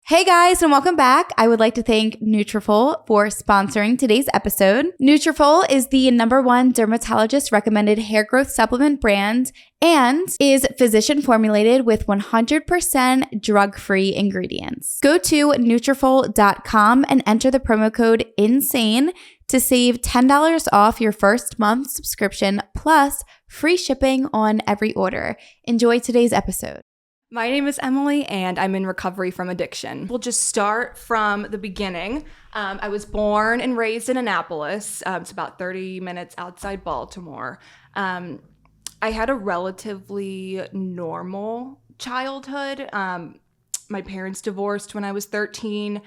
Hey guys, and welcome back. I would like to thank Nutrafol for sponsoring today's episode. Nutrafol is the #1 dermatologist recommended hair growth supplement brand and is physician formulated with 100% drug-free ingredients. Go to Nutrafol.com and enter the promo code INSANE to save $10 off your first month subscription plus free shipping on every order. Enjoy today's episode. My name is Emily, and I'm in recovery from addiction. We'll just start from the beginning. I was born and raised in Annapolis. It's about 30 minutes outside Baltimore. I had a relatively normal childhood. My parents divorced when I was 13.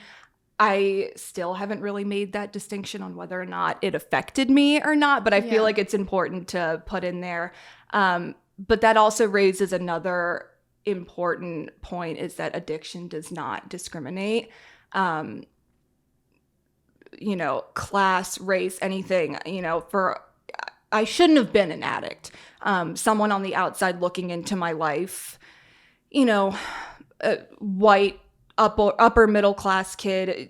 I still haven't really made that distinction on whether or not it affected me or not, but I feel like it's important to put in there. But that also raises another important point, is that addiction does not discriminate. Class, race, anything. I shouldn't have been an addict. Someone on the outside looking into my life, a white upper middle class kid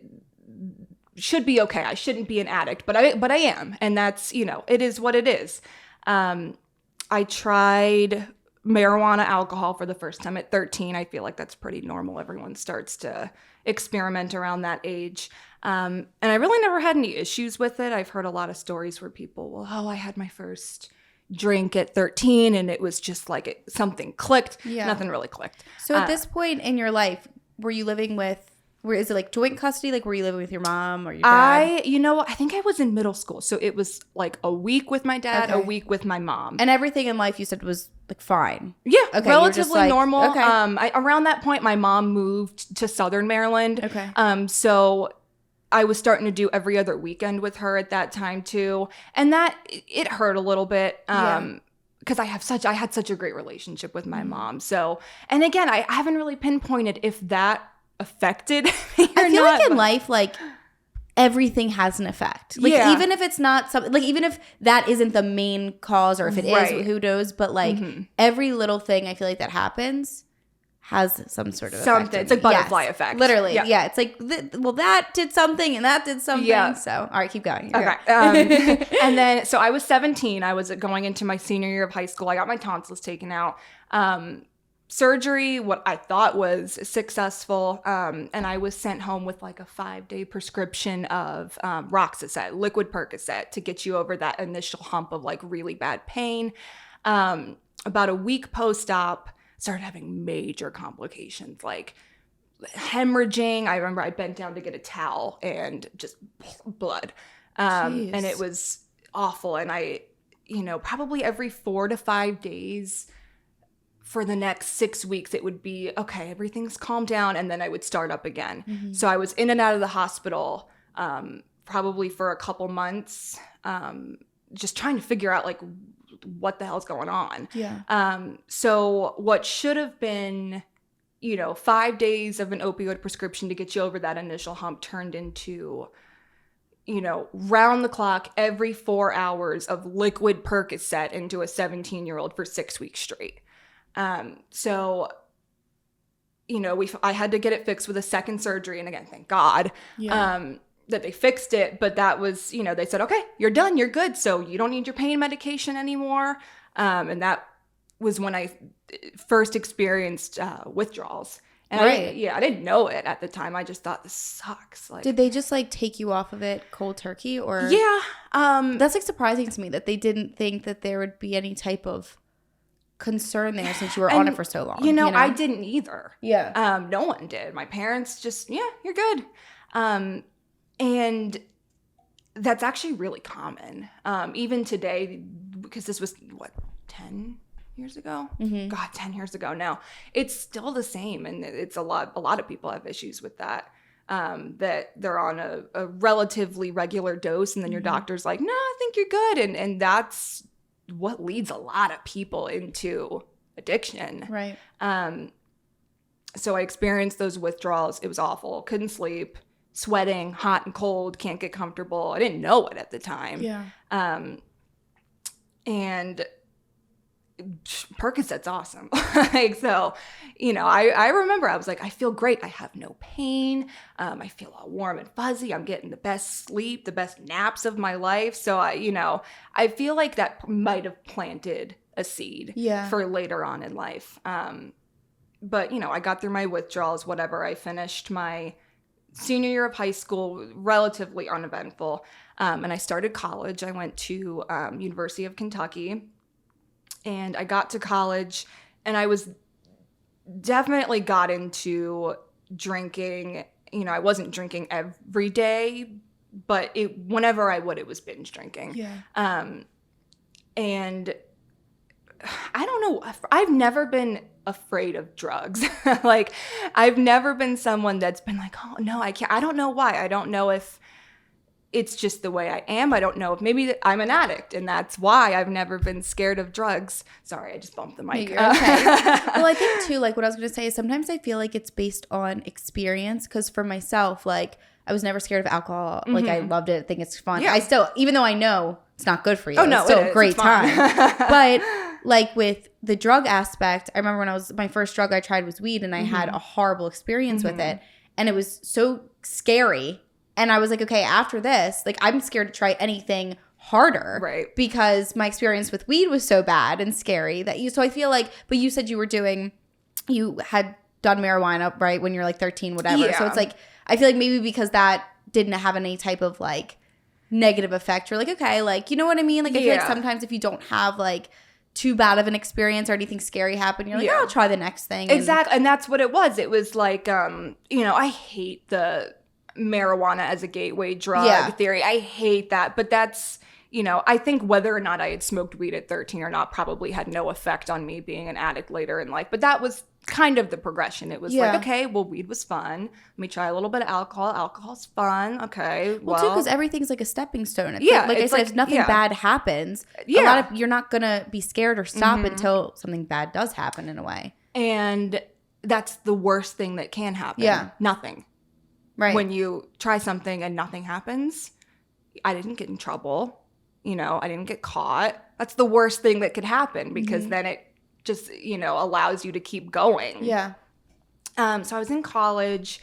should be okay. I shouldn't be an addict, but I am, and that's it is what it is. I tried marijuana, alcohol for the first time at 13. I feel like that's pretty normal. Everyone starts to experiment around that age. And I really never had any issues with it. I've heard a lot of stories where people, I had my first drink at 13 and it was just like something clicked. Yeah. Nothing really clicked. So at this point in your life, were you living is it like joint custody? Like, were you living with your mom or your dad? I think I was in middle school. So it was like a week with my dad, a week with my mom. And everything in life you said was like fine. Yeah, okay, relatively normal. Okay. Around that point, my mom moved to Southern Maryland. Okay. So I was starting to do every other weekend with her at that time too. And that, it hurt a little bit. Because I had such a great relationship with my mom. So, and again, I haven't really pinpointed if that affected me or not. I feel like in life, like, everything has an effect. Like, even if it's not something, like, even if that isn't the main cause, or if it is, who knows, but like, every little thing I feel like that happens has some sort of effect. It's like butterfly effect. Literally. Yeah. It's like, that did something and that did something. Yeah. So, all right, keep going. Okay. And then, so I was 17. I was going into my senior year of high school. I got my tonsils taken out. Surgery, what I thought was successful. And I was sent home with like a 5-day prescription of Roxicet, liquid Percocet, to get you over that initial hump of like really bad pain. About a week post-op, started having major complications, like hemorrhaging. I remember I bent down to get a towel and just blood. And it was awful. And I, probably every 4 to 5 days for the next 6 weeks, it would be, okay, everything's calmed down. And then I would start up again. Mm-hmm. So I was in and out of the hospital probably for a couple months, just trying to figure out like what the hell's going on. Yeah. So what should have been, 5 days of an opioid prescription to get you over that initial hump turned into, round the clock, every 4 hours of liquid Percocet into a 17-year-old for 6 weeks straight. So, I had to get it fixed with a second surgery. And again, thank God, that they fixed it. But that was, they said, okay, you're done. You're good. So you don't need your pain medication anymore. And that was when I first experienced withdrawals. And I didn't know it at the time. I just thought, this sucks. Like, did they just like take you off of it cold turkey, or? Yeah. That's like surprising to me that they didn't think that there would be any type of concern there since you were on it for so long. I didn't either. Yeah. No one did. My parents just, you're good. And that's actually really common. Even today, because this was 10 years ago? Mm-hmm. God, 10 years ago now. It's still the same. And it's a lot of people have issues with that. That they're on a relatively regular dose, and then your doctor's like, no, I think you're good. And that's what leads a lot of people into addiction. Right. So I experienced those withdrawals. It was awful. Couldn't sleep, sweating, hot and cold, can't get comfortable. I didn't know it at the time. Yeah. And Percocet's awesome. Like, so, you know, I remember I was like, I feel great. I have no pain. I feel all warm and fuzzy. I'm getting the best sleep, the best naps of my life. So I feel like that might have planted a seed for later on in life. But, you know, I got through my withdrawals, whatever. I finished my senior year of high school, relatively uneventful. And I started college. I went to University of Kentucky. And I got to college, and I was definitely got into drinking. You know, I wasn't drinking every day, but whenever I would, it was binge drinking. Yeah. And I don't know. I've never been afraid of drugs. Like, I've never been someone that's been like, oh, no, I can't. I don't know why. I don't know if it's just the way I am. I don't know if maybe I'm an addict, and that's why I've never been scared of drugs. Sorry, I just bumped the mic. You're okay. Well, I think too, like what I was going to say is sometimes I feel like it's based on experience. Because for myself, like I was never scared of alcohol. Like I loved it. I think it's fun. Yeah. I still, even though I know it's not good for you, it's still a great time. But like with the drug aspect, I remember when my first drug I tried was weed, and I had a horrible experience with it. And it was so scary. And I was like, okay, after this, like I'm scared to try anything harder. Right. Because my experience with weed was so bad and scary so I feel like, but you said you had done marijuana, right? When you're like 13, whatever. Yeah. So it's like, I feel like maybe because that didn't have any type of like negative effect, you're like, okay, like, you know what I mean? Like I feel like sometimes if you don't have like too bad of an experience or anything scary happen, you're like, I'll try the next thing. Exactly. And that's what it was. It was like, you know, I hate the marijuana as a gateway drug theory. I hate that. But that's, you know, I think whether or not I had smoked weed at 13 or not probably had no effect on me being an addict later in life. But that was kind of the progression. It was like, okay, well, weed was fun. Let me try a little bit of alcohol. Alcohol's fun. Okay. Well, too, because everything's like a stepping stone. Like I said, if nothing bad happens, you're not going to be scared or stop until something bad does happen in a way. And that's the worst thing that can happen. Yeah. Nothing. Right. When you try something and nothing happens, I didn't get in trouble. You know, I didn't get caught. That's the worst thing that could happen because then it just, you know, allows you to keep going. Yeah. So I was in college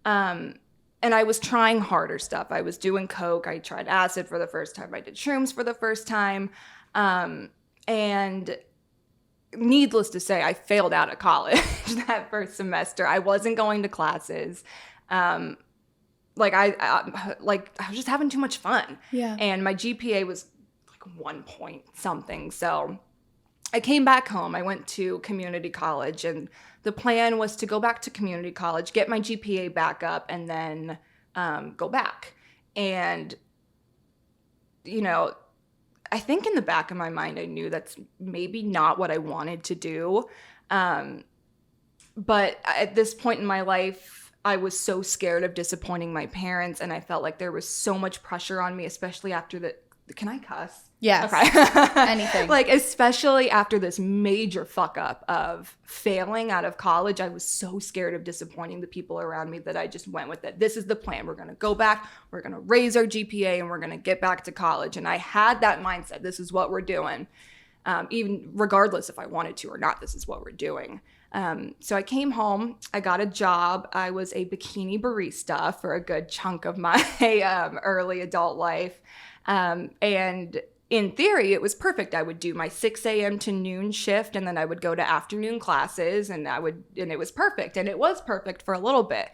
and I was trying harder stuff. I was doing coke. I tried acid for the first time. I did shrooms for the first time. And needless to say, I failed out of college that first semester. I wasn't going to classes. I was just having too much fun. Yeah. And my GPA was like 1 point something. So I came back home. I went to community college, and the plan was to go back to community college, get my GPA back up, and then go back. And, you know, I think in the back of my mind, I knew that's maybe not what I wanted to do. But at this point in my life, I was so scared of disappointing my parents, and I felt like there was so much pressure on me, especially after can I cuss? Yes. Okay. Anything. Like, especially after this major fuck up of failing out of college, I was so scared of disappointing the people around me that I just went with it. This is the plan. We're going to go back. We're going to raise our GPA, and we're going to get back to college. And I had that mindset. This is what we're doing. Even regardless if I wanted to or not, this is what we're doing. So I came home, I got a job. I was a bikini barista for a good chunk of my early adult life. And in theory, it was perfect. I would do my 6 a.m. to noon shift, and then I would go to afternoon classes, and it was perfect. And it was perfect for a little bit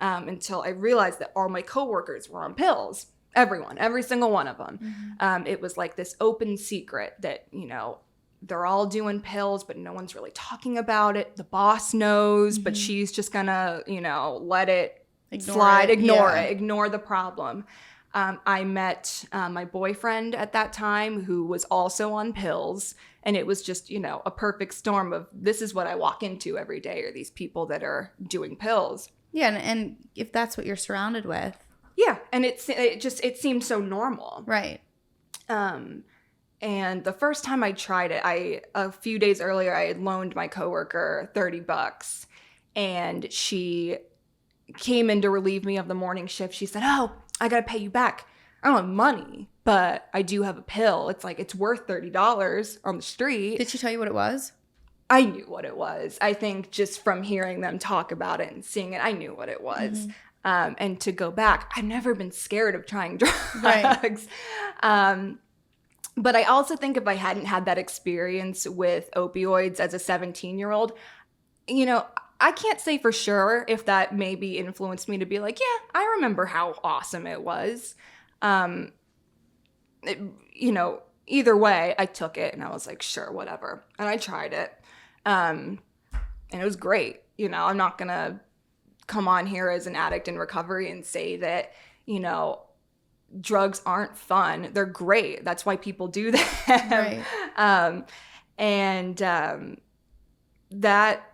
until I realized that all my coworkers were on pills. Everyone, every single one of them. It was like this open secret that, you know, they're all doing pills, but no one's really talking about it. The boss knows, but she's just gonna, you know, let it slide, ignore the problem. I met my boyfriend at that time who was also on pills, and it was just, you know, a perfect storm of this is what I walk into every day, are these people that are doing pills. Yeah, and if that's what you're surrounded with. Yeah, and it seemed so normal. Right. And the first time I tried it, a few days earlier, I had loaned my coworker $30, and she came in to relieve me of the morning shift. She said, "Oh, I got to pay you back. I don't have money, but I do have a pill. It's like, it's worth $30 on the street. Did she tell you what it was? I knew what it was. I think just from hearing them talk about it and seeing it, I knew what it was. And to go back, I've never been scared of trying drugs. Right. But I also think if I hadn't had that experience with opioids as a 17-year-old, you know, I can't say for sure if that maybe influenced me to be like, yeah, I remember how awesome it was. You know, either way, I took it and I was like, sure, whatever. And I tried it. And it was great. You know, I'm not going to come on here as an addict in recovery and say that, you know, drugs aren't fun. They're great. That's why people do them. Right. That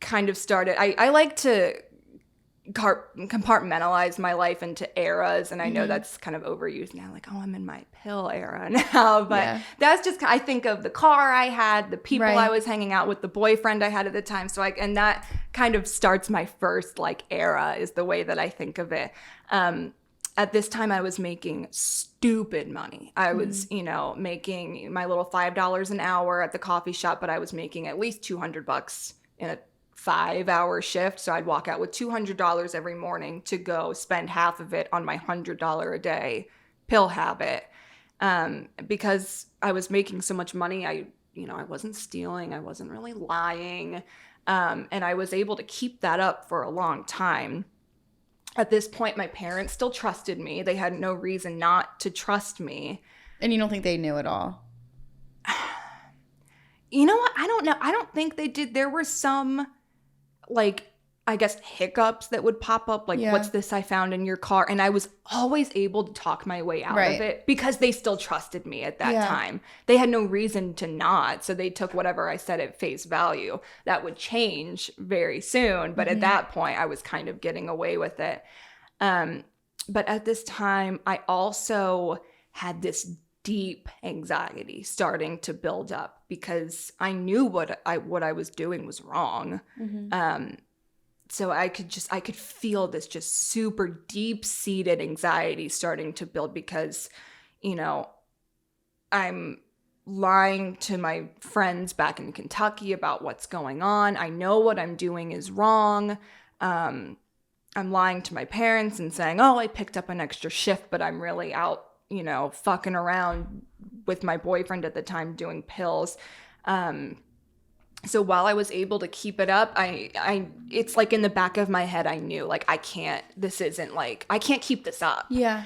kind of started. I like to compartmentalize my life into eras, and I know that's kind of overused now, like, oh, I'm in my pill era now, but that's just, I think of the car I had, the people I was hanging out with, the boyfriend I had at the time, so and that kind of starts my first like era, is the way that I think of it. At this time I was making stupid money. I was, you know, making my little $5 an hour at the coffee shop, but I was making at least $200 in a 5-hour shift. So I'd walk out with $200 every morning to go spend half of it on my $100 a day pill habit. Because I was making so much money, I wasn't stealing, I wasn't really lying. And I was able to keep that up for a long time. At this point, my parents still trusted me. They had no reason not to trust me. And you don't think they knew at all? You know what? I don't know. I don't think they did. There were some, like, I guess, hiccups that would pop up. Like, what's this I found in your car? And I was always able to talk my way out of it because they still trusted me at that time. They had no reason to not. So they took whatever I said at face value. That would change very soon. But at that point, I was kind of getting away with it. But at this time, I also had this deep anxiety starting to build up because I knew what I was doing was wrong. So I could feel this just super deep-seated anxiety starting to build because, you know, I'm lying to my friends back in Kentucky about what's going on. I know what I'm doing is wrong. I'm lying to my parents and saying, oh, I picked up an extra shift, but I'm really out, you know, fucking around with my boyfriend at the time doing pills. So while I was able to keep it up, it's like in the back of my head, I knew, like, I can't keep this up. Yeah.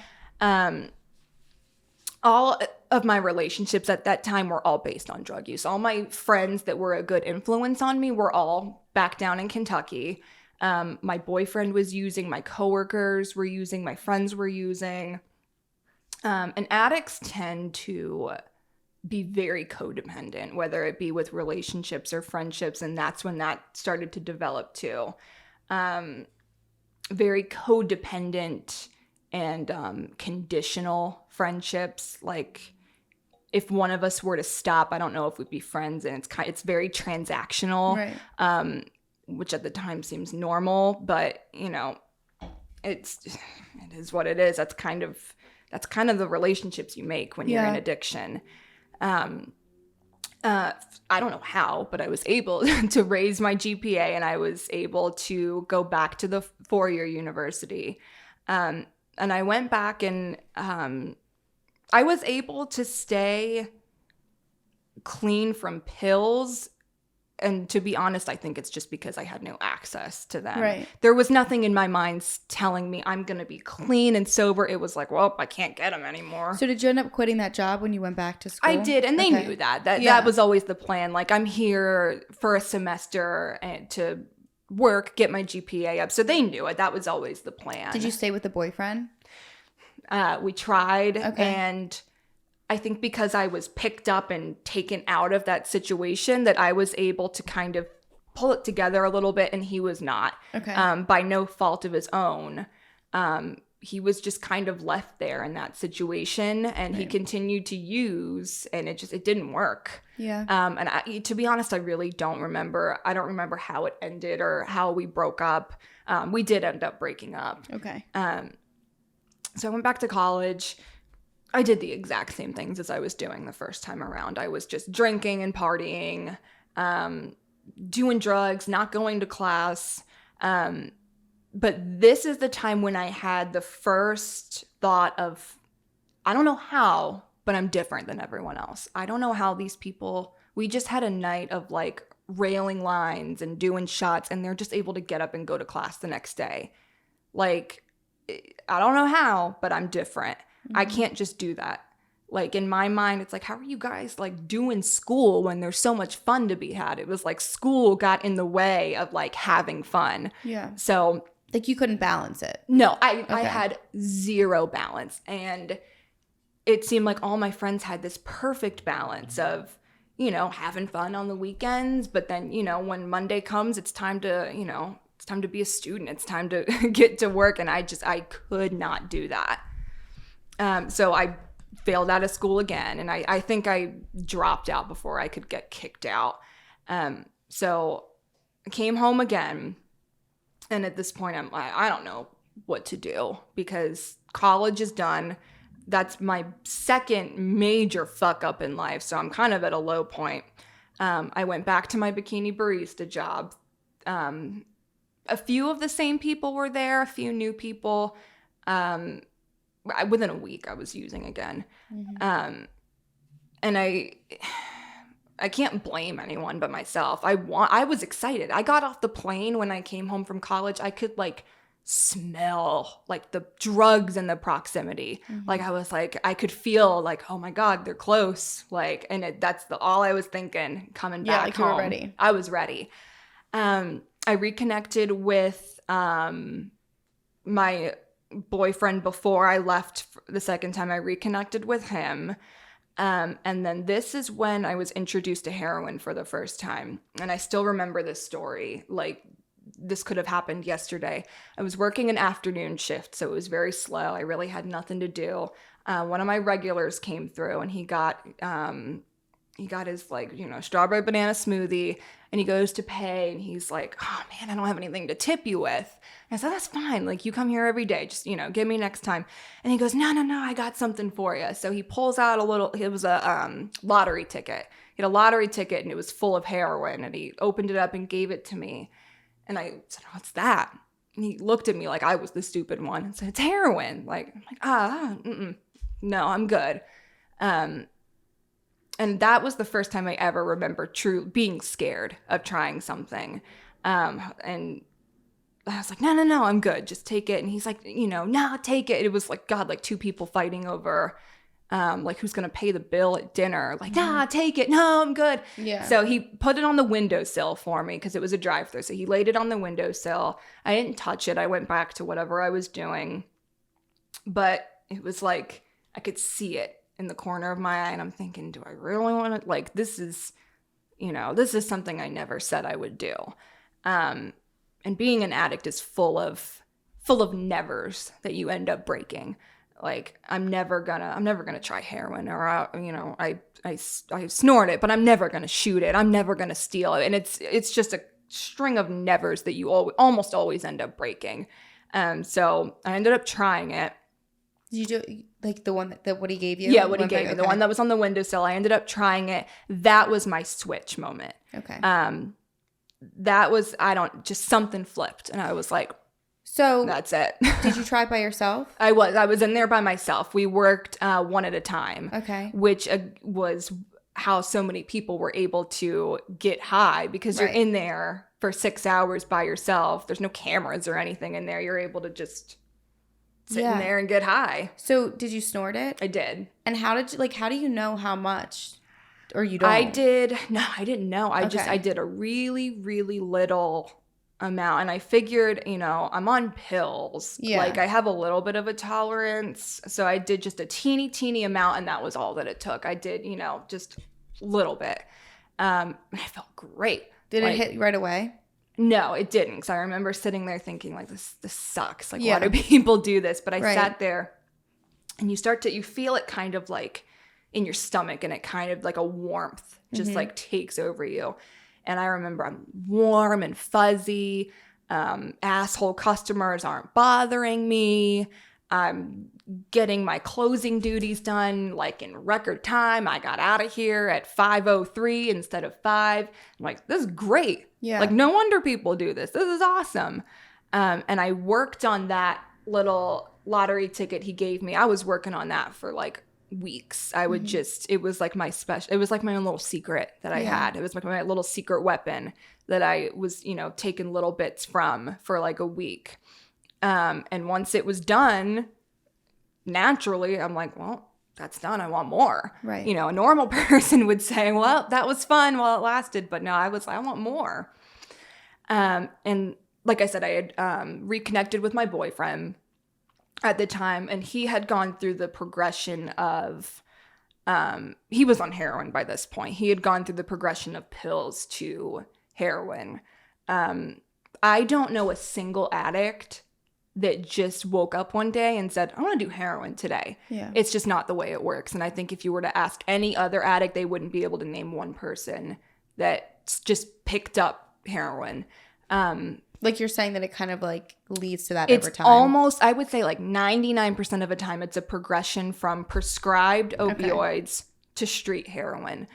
All of my relationships at that time were all based on drug use. All my friends that were a good influence on me were all back down in Kentucky. My boyfriend was using, my coworkers were using, my friends were using. And addicts tend to be very codependent, whether it be with relationships or friendships, and that's when that started to develop too. Very codependent and conditional friendships. Like, if one of us were to stop, I don't know if we'd be friends, and it's very transactional, right. Which at the time seems normal, but you know, it is what it is. That's kind of the relationships you make when you're in addiction. I don't know how, but I was able to raise my GPA and I was able to go back to the 4-year university. And I went back and I was able to stay clean from pills. And to be honest, I think it's just because I had no access to them. Right. There was nothing in my mind telling me I'm going to be clean and sober. It was like, well, I can't get them anymore. So did you end up quitting that job when you went back to school? I did. And they knew that. That was always the plan. Like, I'm here for a semester and to work, get my GPA up. So they knew it. That was always the plan. Did you stay with the boyfriend? We tried. Okay. And I think because I was picked up and taken out of that situation that I was able to kind of pull it together a little bit, and he was not. Okay. By no fault of his own. He was just kind of left there in that situation, and he continued to use, and it didn't work. Yeah. And to be honest, I really don't remember. I don't remember how it ended or how we broke up. We did end up breaking up. Okay. So I went back to college. I did the exact same things as I was doing the first time around. I was just drinking and partying, doing drugs, not going to class. But this is the time when I had the first thought of, I don't know how, but I'm different than everyone else. I don't know how these people, we just had a night of like railing lines and doing shots, and they're just able to get up and go to class the next day. Like, I don't know how, but I'm different. I can't just do that. Like, in my mind, it's like, how are you guys like doing school when there's so much fun to be had? It was like school got in the way of like having fun. Yeah. So like you couldn't balance it. No, I had zero balance. And it seemed like all my friends had this perfect balance of, you know, having fun on the weekends. But then, you know, when Monday comes, it's time to, you know, it's time to be a student. It's time to get to work. And I could not do that. So I failed out of school again. And I think I dropped out before I could get kicked out. So I came home again. And at this point, I don't know what to do because college is done. That's my second major fuck up in life. So I'm kind of at a low point. I went back to my bikini barista job. A few of the same people were there, a few new people. Within a week, I was using again. Mm-hmm. And I can't blame anyone but myself. I was excited. I got off the plane when I came home from college. I could like smell like the drugs and the proximity. Mm-hmm. Like I was like, I could feel like, oh my God, they're close. Like, and that's all I was thinking coming back like home. You were ready. I was ready. I reconnected with my boyfriend before I left the second time. I reconnected with him. And then this is when I was introduced to heroin for the first time. And I still remember this story. Like, this could have happened yesterday. I was working an afternoon shift, so it was very slow. I really had nothing to do. One of my regulars came through, and he got his, like, you know, strawberry banana smoothie, and he goes to pay, and he's like, oh, man, I don't have anything to tip you with. And I said, that's fine. Like, you come here every day. Just, you know, give me next time. And he goes, no, I got something for you. So he pulls out it was a lottery ticket. He had a lottery ticket, and it was full of heroin, and he opened it up and gave it to me. And I said, what's that? And he looked at me like I was the stupid one and said, it's heroin. Like, I'm like, no, I'm good. And that was the first time I ever remember being scared of trying something. And I was like, no, I'm good. Just take it. And he's like, you know, no, take it. It was like, God, like two people fighting over, like who's going to pay the bill at dinner. Like, nah, take it. No, I'm good. Yeah. So he put it on the windowsill for me because it was a drive-thru. So he laid it on the windowsill. I didn't touch it. I went back to whatever I was doing. But it was like, I could see it in the corner of my eye, and I'm thinking, do I really want to, like, this is something I never said I would do. And being an addict is full of nevers that you end up breaking. Like, I'm never gonna try heroin, or, you know, I snort it, but I'm never gonna shoot it. I'm never gonna steal it. And it's just a string of nevers that you almost always end up breaking. So I ended up trying it. Did you do like the one that what he gave you? Yeah, what he gave me. Okay. The one that was on the windowsill. I ended up trying it. That was my switch moment. Okay. That was, just something flipped. And I was like, so that's it. Did you try it by yourself? I was in there by myself. We worked one at a time. Okay. Which was how so many people were able to get high, because you're in there for 6 hours by yourself. There's no cameras or anything in there. You're able to just sit in there and get high. So did you snort it? I did. And how do you know how much? Or you don't? I didn't know. I did a really, really little amount. And I figured, you know, I'm on pills. Yeah. Like, I have a little bit of a tolerance. So I did just a teeny amount, and that was all that it took. I did, you know, just a little bit. And I felt great. Did it hit you right away? No, it didn't. Because I remember sitting there thinking, like, this sucks. Like, why do people do this? But I sat there, and you feel it kind of like in your stomach, and it kind of like a warmth just like takes over you. And I remember I'm warm and fuzzy. Asshole customers aren't bothering me. I'm getting my closing duties done like in record time. I got out of here at 5:03 instead of 5. I'm like, this is great. Yeah. Like, no wonder people do this. This is awesome. And I worked on that little lottery ticket he gave me. I was working on that for like weeks. I would it was like my it was like my own little secret that I had. It was like my little secret weapon that I was, taking little bits from for like a week. And once it was done, naturally, I'm like, well, that's done. I want more. Right. A normal person would say, well, that was fun while it lasted. But no, I want more. And like I said, I had reconnected with my boyfriend at the time, and he had gone through the progression of, he was on heroin by this point. He had gone through the progression of pills to heroin. I don't know a single addict that just woke up one day and said, I want to do heroin today. Yeah. It's just not the way it works. And I think if you were to ask any other addict, they wouldn't be able to name one person that just picked up heroin. Like you're saying that it kind of like leads to that It's over time. Almost, I would say like 99% of the time, it's a progression from prescribed opioids to street heroin.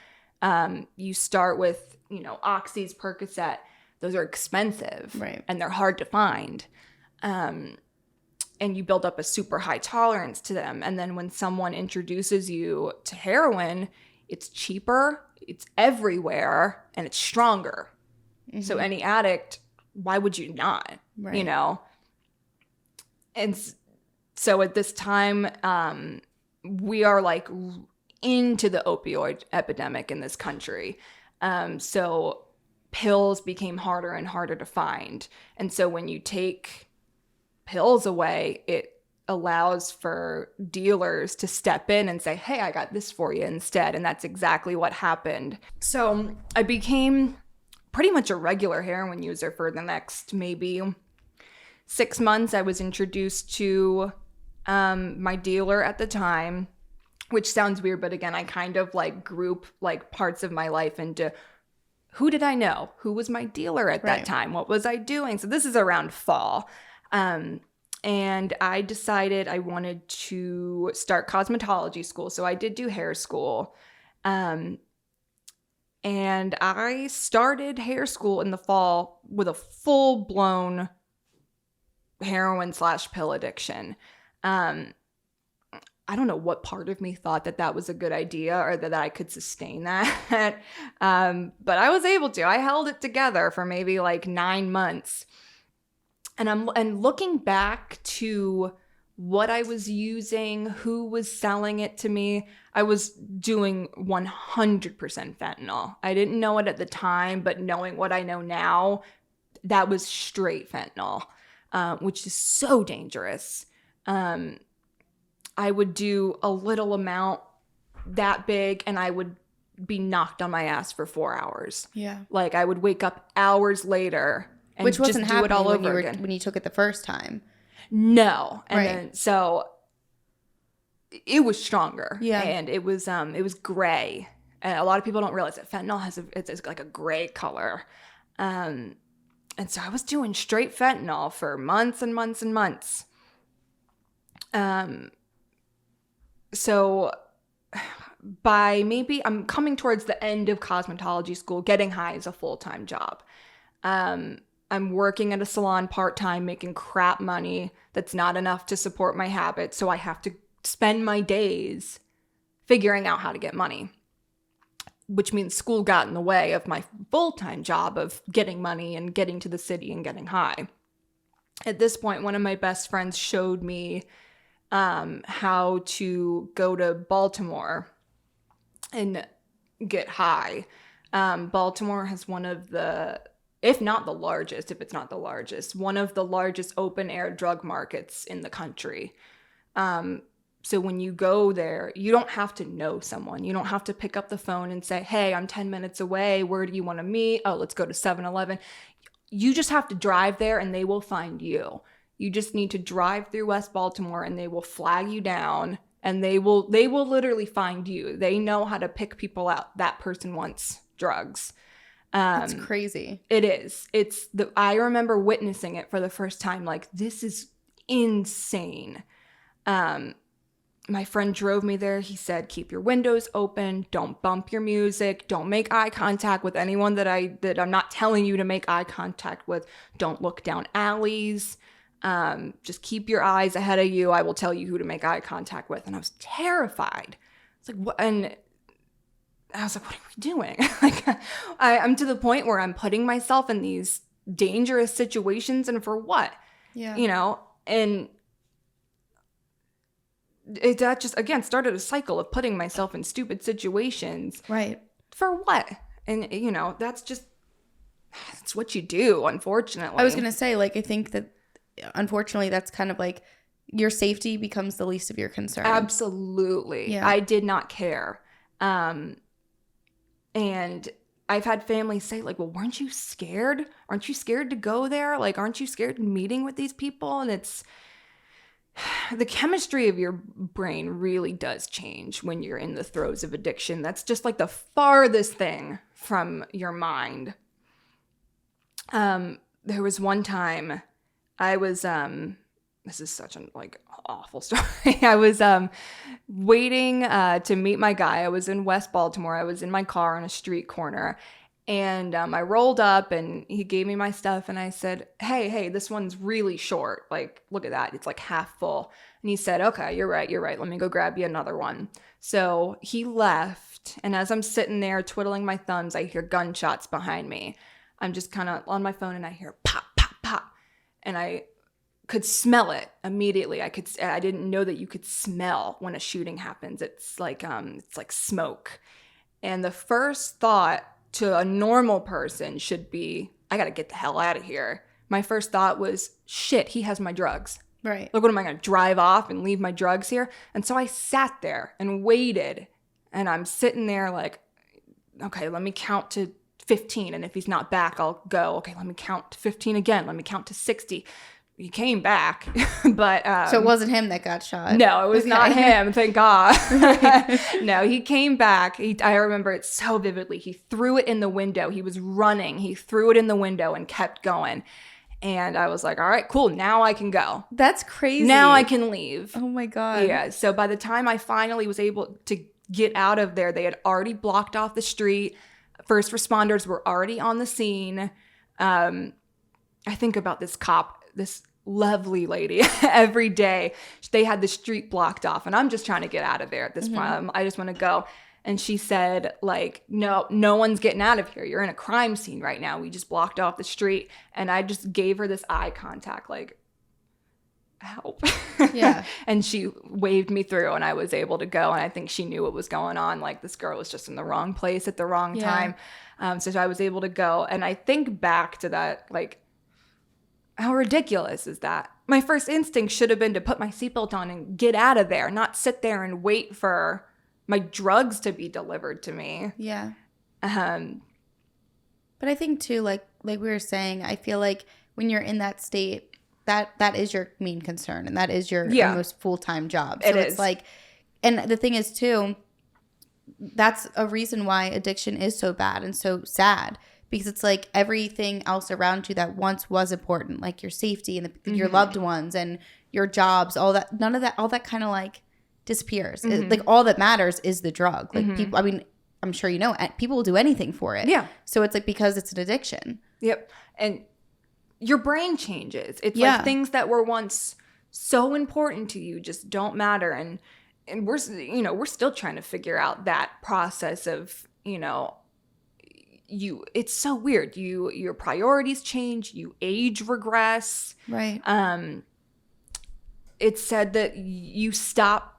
You start with, Oxys, Percocet. Those are expensive. Right. And they're hard to find. And you build up a super high tolerance to them. And then when someone introduces you to heroin, it's cheaper, it's everywhere, and it's stronger. Mm-hmm. So any addict, why would you not? Right. And so at this time, we are like into the opioid epidemic in this country. So pills became harder and harder to find. And so when you take pills away, it allows for dealers to step in and say, hey, I got this for you instead. And that's exactly what happened. So I became pretty much a regular heroin user for the next maybe 6 months. I was introduced to my dealer at the time, which sounds weird, but again, I kind of like group like parts of my life into who did I know? Who was my dealer at that time? What was I doing? So this is around fall. And I decided I wanted to start cosmetology school. So I did do hair school. And I started hair school in the fall with a full-blown heroin/pill addiction. I don't know what part of me thought that was a good idea or that I could sustain that. But I was able to. I held it together for maybe like 9 months. And looking back to what I was using, who was selling it to me, I was doing 100% fentanyl. I didn't know it at the time, but knowing what I know now, that was straight fentanyl, which is so dangerous. I would do a little amount that big, and I would be knocked on my ass for 4 hours. Yeah. Like I would wake up hours later and which wasn't just do it all happening over again. When you took it the first time. No. And then, so it was stronger. Yeah. And it was gray. And a lot of people don't realize that fentanyl it's like a gray color. And so I was doing straight fentanyl for months and months and months. So by maybe I'm coming towards the end of cosmetology school, getting high is a full-time job. I'm working at a salon part-time, making crap money that's not enough to support my habits. So I have to spend my days figuring out how to get money, which means school got in the way of my full-time job of getting money and getting to the city and getting high. At this point, one of my best friends showed me how to go to Baltimore and get high. Baltimore has one of the, if not the largest, if it's not the largest, one of the largest open air drug markets in the country. So when you go there, you don't have to know someone. You don't have to pick up the phone and say, hey, I'm 10 minutes away. Where do you want to meet? Oh, let's go to 7-Eleven. You just have to drive there and they will find you. You just need to drive through West Baltimore and they will flag you down and they will literally find you. They know how to pick people out. That person wants drugs. That's crazy. It is. I remember witnessing it for the first time. Like, this is insane. my friend drove me there. He said, keep your windows open. Don't bump your music. Don't make eye contact with anyone that I'm not telling you to make eye contact with. Don't look down alleys. Just keep your eyes ahead of you. I will tell you who to make eye contact with. And I was terrified. It's like, what? And I was like, what are we doing? Like, I'm to the point where I'm putting myself in these dangerous situations, and for what? Yeah. You know, and that just, again, started a cycle of putting myself in stupid situations. Right. For what? And, you know, that's what you do, unfortunately. I was going to say, like, I think that, unfortunately, that's kind of like your safety becomes the least of your concern. Absolutely. Yeah. I did not care. And I've had family say, like, well, weren't you scared? Aren't you scared to go there? Like, aren't you scared of meeting with these people? And it's, the chemistry of your brain really does change when you're in the throes of addiction. That's just like the farthest thing from your mind. There was one time I was, this is such an like awful story. I was waiting to meet my guy. I was in West Baltimore. I was in my car on a street corner, and I rolled up and he gave me my stuff, and I said, hey, this one's really short. Like, look at that. It's like half full. And he said, okay, you're right. Let me go grab you another one. So he left, and as I'm sitting there twiddling my thumbs, I hear gunshots behind me. I'm just kind of on my phone, and I hear pop, pop, pop. And I could smell it immediately. I didn't know that you could smell when a shooting happens. It's like smoke. And the first thought to a normal person should be, I got to get the hell out of here. My first thought was, shit, he has my drugs. Right. Like, what am I going to drive off and leave my drugs here? And so I sat there and waited, and I'm sitting there like, okay, let me count to 15. And if he's not back, I'll go, okay, let me count to 15 again. Let me count to 60. He came back, but so it wasn't him that got shot. No, it was not him. Thank God. No, he came back. I remember it so vividly. He threw it in the window. He was running. He threw it in the window and kept going. And I was like, all right, cool. Now I can go. That's crazy. Now I can leave. Oh my God. Yeah. So by the time I finally was able to get out of there, they had already blocked off the street. First responders were already on the scene. I think about this cop, this lovely lady, every day. They had the street blocked off, and I'm just trying to get out of there at this point. I just want to go. And she said, like, no one's getting out of here. You're in a crime scene right now. We just blocked off the street. And I just gave her this eye contact, like, help. Yeah. And she waved me through, and I was able to go. And I think she knew what was going on. Like, this girl was just in the wrong place at the wrong time. So I was able to go. And I think back to that, like, how ridiculous is that? My first instinct should have been to put my seatbelt on and get out of there, not sit there and wait for my drugs to be delivered to me. Yeah. But I think too, like we were saying, I feel like when you're in that state, that is your main concern, and that is your almost full-time job. So it's like, and the thing is too, that's a reason why addiction is so bad and so sad. Because it's like everything else around you that once was important, like your safety and your loved ones and your jobs, all that, none of that, all that kind of like disappears. Like all that matters is the drug. Like people, I mean, I'm sure you know, people will do anything for it. Yeah. So it's like because it's an addiction. Yep. And your brain changes. It's like things that were once so important to you just don't matter. And we're still trying to figure out that process of, it's so weird. Your priorities change, you age regress. Right. It's said that you stop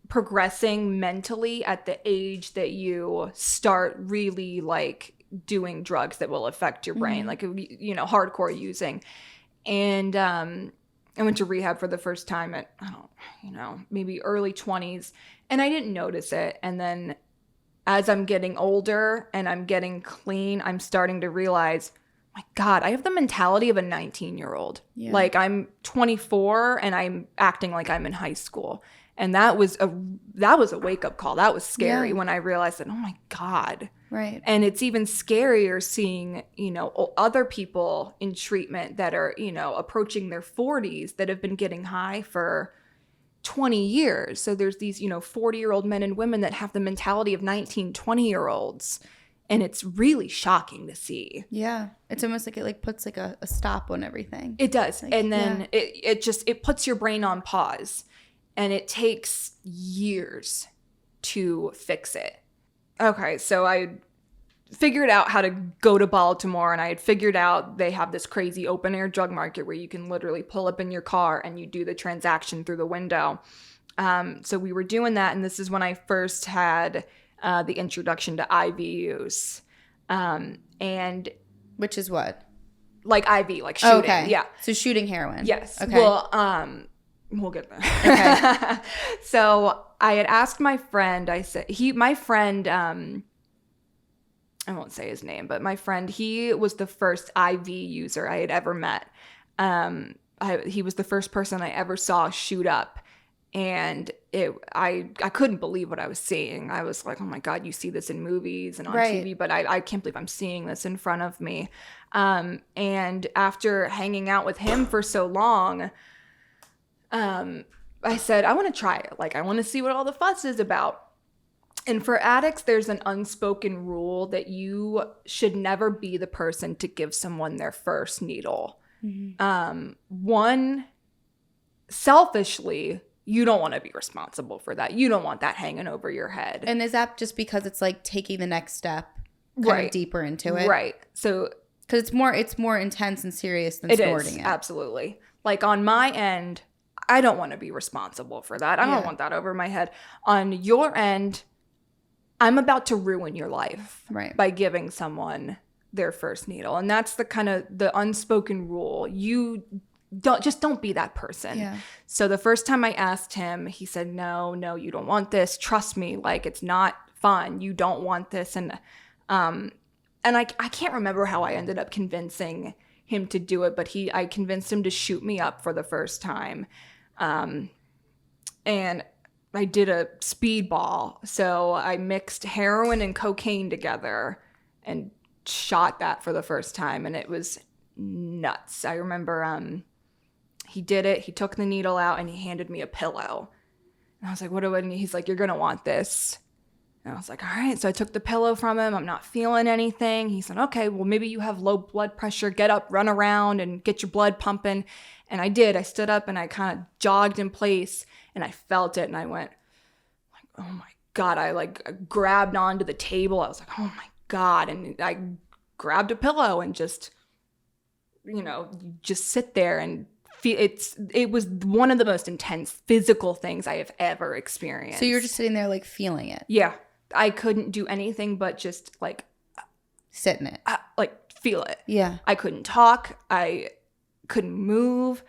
progressing mentally at the age that you start really like doing drugs that will affect your brain, like, hardcore using. And I went to rehab for the first time at, maybe early 20s, and I didn't notice it. And then as I'm getting older and I'm getting clean, I'm starting to realize, my God, I have the mentality of a 19-year-old. Yeah. Like, I'm 24 and I'm acting like I'm in high school. And that was a wake-up call. That was scary when I realized that, oh my God. Right. And it's even scarier seeing, other people in treatment that are, approaching their 40s that have been getting high for, 20 years. So there's these, 40-year-old men and women that have the mentality of 19, 20-year-olds. And it's really shocking to see. Yeah. It's almost like it puts a stop on everything. It does. And then it puts your brain on pause. And it takes years to fix it. Okay, so I figured out how to go to Baltimore, and I had figured out they have this crazy open air drug market where you can literally pull up in your car and you do the transaction through the window. So we were doing that, and this is when I first had the introduction to IV use. And which is what? Like IV, like shooting. Okay. Yeah. So shooting heroin. Yes. Okay. Well, we'll get there. Okay. So I had asked my friend, my friend, I won't say his name, but my friend, he was the first IV user I had ever met. He was the first person I ever saw shoot up. And I couldn't believe what I was seeing. I was like, oh my God, you see this in movies and on TV, but I can't believe I'm seeing this in front of me. And after hanging out with him for so long, I said, I want to try it. Like, I want to see what all the fuss is about. And for addicts, there's an unspoken rule that you should never be the person to give someone their first needle. Mm-hmm. One, selfishly, you don't want to be responsible for that. You don't want that hanging over your head. And is that just because it's like taking the next step kind of deeper into it? Right. So because it's more intense and serious than snorting it. Absolutely. Like on my end, I don't want to be responsible for that. I don't want that over my head. On your end, I'm about to ruin your life by giving someone their first needle. And that's the kind of the unspoken rule. You don't be that person. Yeah. So the first time I asked him, he said, no, you don't want this. Trust me. Like, it's not fun. You don't want this. And I can't remember how I ended up convincing him to do it, but I convinced him to shoot me up for the first time. And I did a speedball. So I mixed heroin and cocaine together and shot that for the first time. And it was nuts. I remember he did it. He took the needle out and he handed me a pillow. And I was like, what do I need? He's like, you're going to want this. And I was like, all right. So I took the pillow from him. I'm not feeling anything. He said, okay, well, maybe you have low blood pressure. Get up, run around and get your blood pumping. And I did. I stood up and I kind of jogged in place and I felt it. And I went, like, oh my God. I grabbed onto the table. I was like, oh my God. And I grabbed a pillow and just, just sit there and it was one of the most intense physical things I have ever experienced. So you were just sitting there feeling it. Yeah. I couldn't do anything but just sit in it. Feel it. Yeah. I couldn't talk. I couldn't move.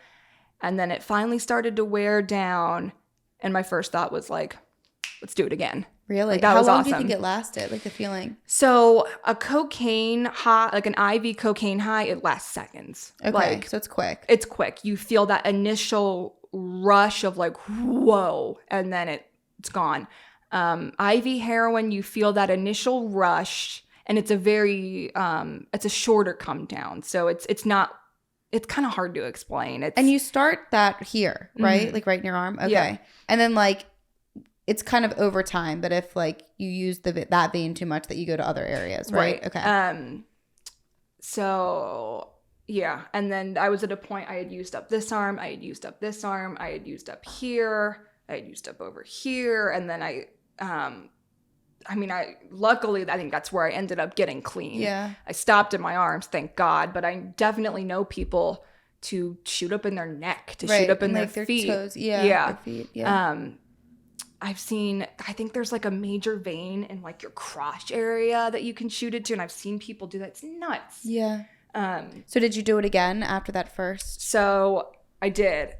And then it finally started to wear down. And my first thought was let's do it again. Really? That was awesome. How long do you think it lasted? The feeling? So a cocaine high, an IV cocaine high, it lasts seconds. Okay. So it's quick. It's quick. You feel that initial rush of whoa, and then it's gone. IV heroin, you feel that initial rush, and it's a very it's a shorter come down. So it's kind of hard to explain. And you start that here, right? Mm-hmm. Right in your arm. Okay. Yeah. And then it's kind of over time that if you use that vein too much that you go to other areas, right? Okay. So yeah. And then I was at a point I had used up this arm. I had used up this arm. I had used up here. I had used up over here. And then luckily, I think that's where I ended up getting clean. Yeah. I stopped in my arms, thank God. But I definitely know people to shoot up in their neck, to shoot up in their feet. Toes. Yeah. Their feet. Yeah. I think there's a major vein in your crotch area that you can shoot it to. And I've seen people do that. It's nuts. Yeah. So did you do it again after that first? So I did.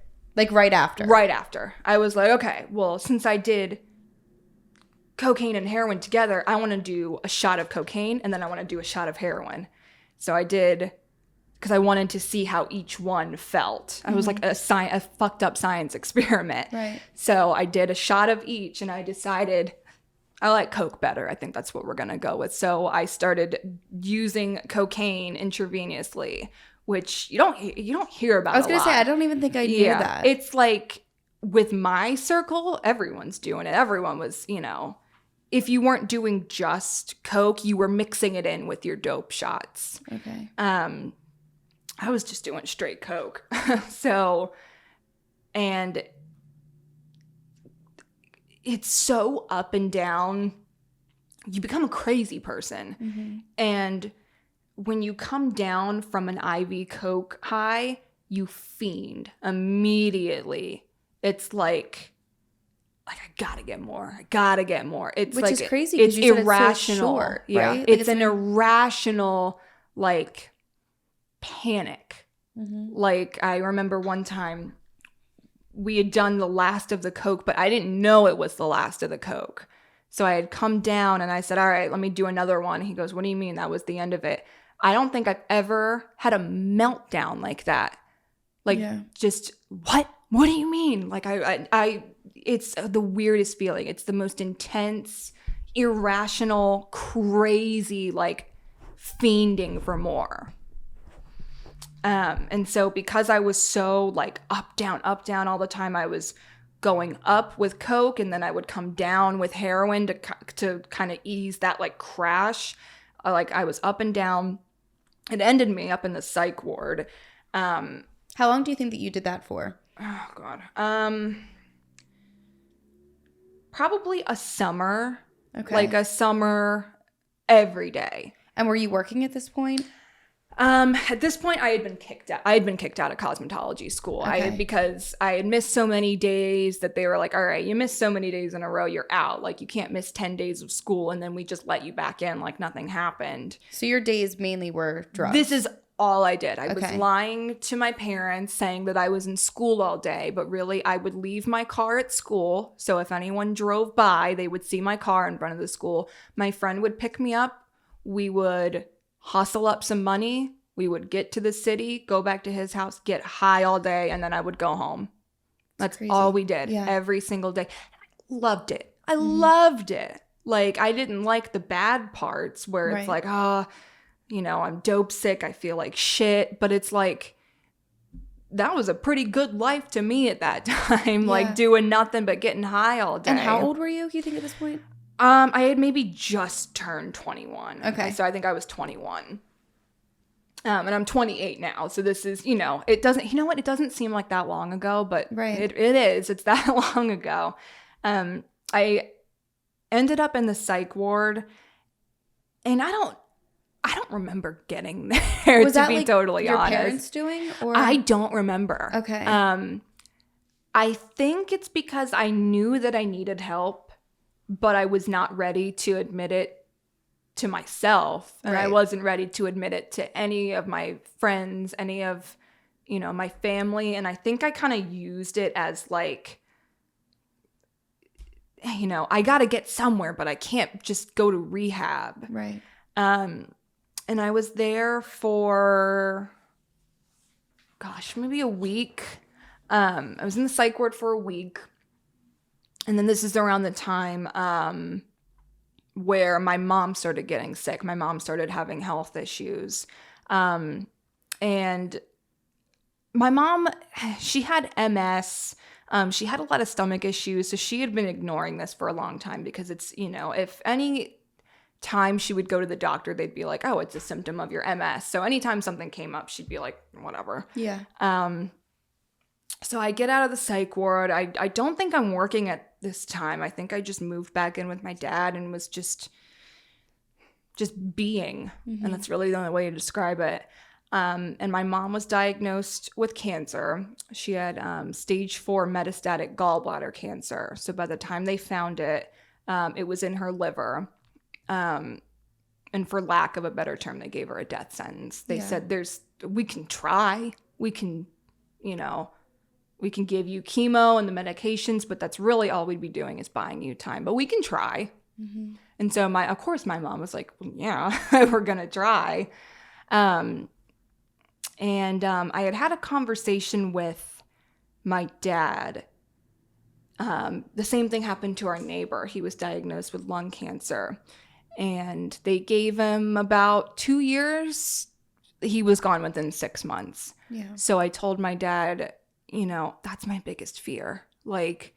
Right after? Right after. I was like, okay, well, since I did cocaine and heroin together, I want to do a shot of cocaine and then I want to do a shot of heroin. So I did, because I wanted to see how each one felt. I was a fucked up science experiment. Right. So I did a shot of each and I decided I like Coke better. I think that's what we're going to go with. So I started using cocaine intravenously, which you don't hear about a lot. I was going to say, I don't even think I knew that. It's with my circle, everyone's doing it. Everyone was, if you weren't doing just coke, you were mixing it in with your dope shots. Okay. I was just doing straight coke. So, and it's so up and down. You become a crazy person. Mm-hmm. And when you come down from an IV coke high, you fiend immediately. It's like I gotta get more. I gotta get more. It's Which like is crazy. It's you said irrational. It's so short, yeah, right? it's an irrational panic. Mm-hmm. Like I remember one time we had done the last of the coke, but I didn't know it was the last of the coke. So I had come down and I said, all right, let me do another one. He goes, what do you mean? That was the end of it. I don't think I've ever had a meltdown like that. Just what? What do you mean? Like I it's the weirdest feeling. It's the most intense, irrational, crazy, fiending for more. And so because I was so up, down all the time, I was going up with coke and then I would come down with heroin to kind of ease that crash. I was up and down. It ended me up in the psych ward. How long do you think that you did that for? Oh God. Probably a summer. Okay. A summer every day. And were you working at this point? At this point, I had been kicked out. I had been kicked out of cosmetology school. Okay. Because I had missed so many days that they were like, all right, you missed so many days in a row, you're out. You can't miss 10 days of school, and then we just let you back in like nothing happened. So your days mainly were drugs. This is all I did. I was Okay. lying to my parents saying that I was in school all day, but really I would leave my car at school. So if anyone drove by, they would see my car in front of the school. My friend would pick me up. We would hustle up some money. We would get to the city, go back to his house, get high all day, and then I would go home. That's all we did every single day. I loved it. I loved it. I didn't like the bad parts where it's I'm dope sick. I feel like shit. But it's that was a pretty good life to me at that time. Doing nothing but getting high all day. And how old were you think, at this point? I had maybe just turned 21. Okay. So I think I was 21. And I'm 28 now. So this is, it doesn't, it doesn't seem like that long ago, but it is. It's that long ago. I ended up in the psych ward, and I don't remember getting there, Was to that be totally your honest. Parents doing? Or? I don't remember. Okay. I think it's because I knew that I needed help, but I was not ready to admit it to myself, and I wasn't ready to admit it to any of my friends, any of my family. And I think I kind of used it as I gotta get somewhere, but I can't just go to rehab. Right. And I was there for maybe a week. I was in the psych ward for a week, and then this is around the time where my mom started getting sick. My mom started having health issues. And my mom, she had MS. She had a lot of stomach issues. So she had been ignoring this for a long time because it's, if any time she would go to the doctor, they'd be like, oh, it's a symptom of your MS. So anytime something came up, she'd be like, whatever. Yeah. So I get out of the psych ward. I don't think I'm working at this time. I think I just moved back in with my dad and was just being. Mm-hmm. And that's really the only way to describe it. And my mom was diagnosed with cancer. She had stage 4 metastatic gallbladder cancer. So by the time they found it, it was in her liver. And for lack of a better term, they gave her a death sentence. They said, we can try. We can, we can give you chemo and the medications, but that's really all we'd be doing is buying you time. But we can try. Mm-hmm. And so of course my mom was like, well, yeah, we're going to try. And I had a conversation with my dad. The same thing happened to our neighbor. He was diagnosed with lung cancer, and they gave him about 2 years. He was gone within 6 months. Yeah. So I told my dad, you know, that's my biggest fear. Like,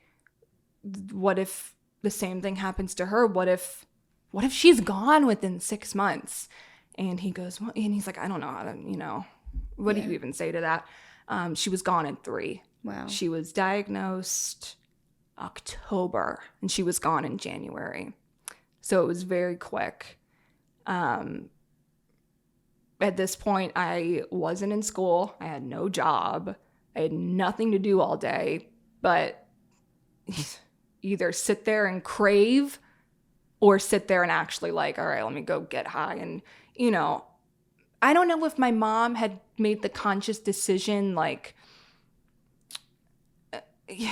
what if the same thing happens to her? What if she's gone within 6 months? And he goes, well, and he's like, I don't know how to, you know, what do you even say to that? She was gone in 3. Wow. She was diagnosed October and she was gone in January. So it was very quick. At this point, I wasn't in school. I had no job. I had nothing to do all day, but either sit there and crave or sit there and actually like, all right, let me go get high. And, you know, I don't know if my mom had made the conscious decision, like,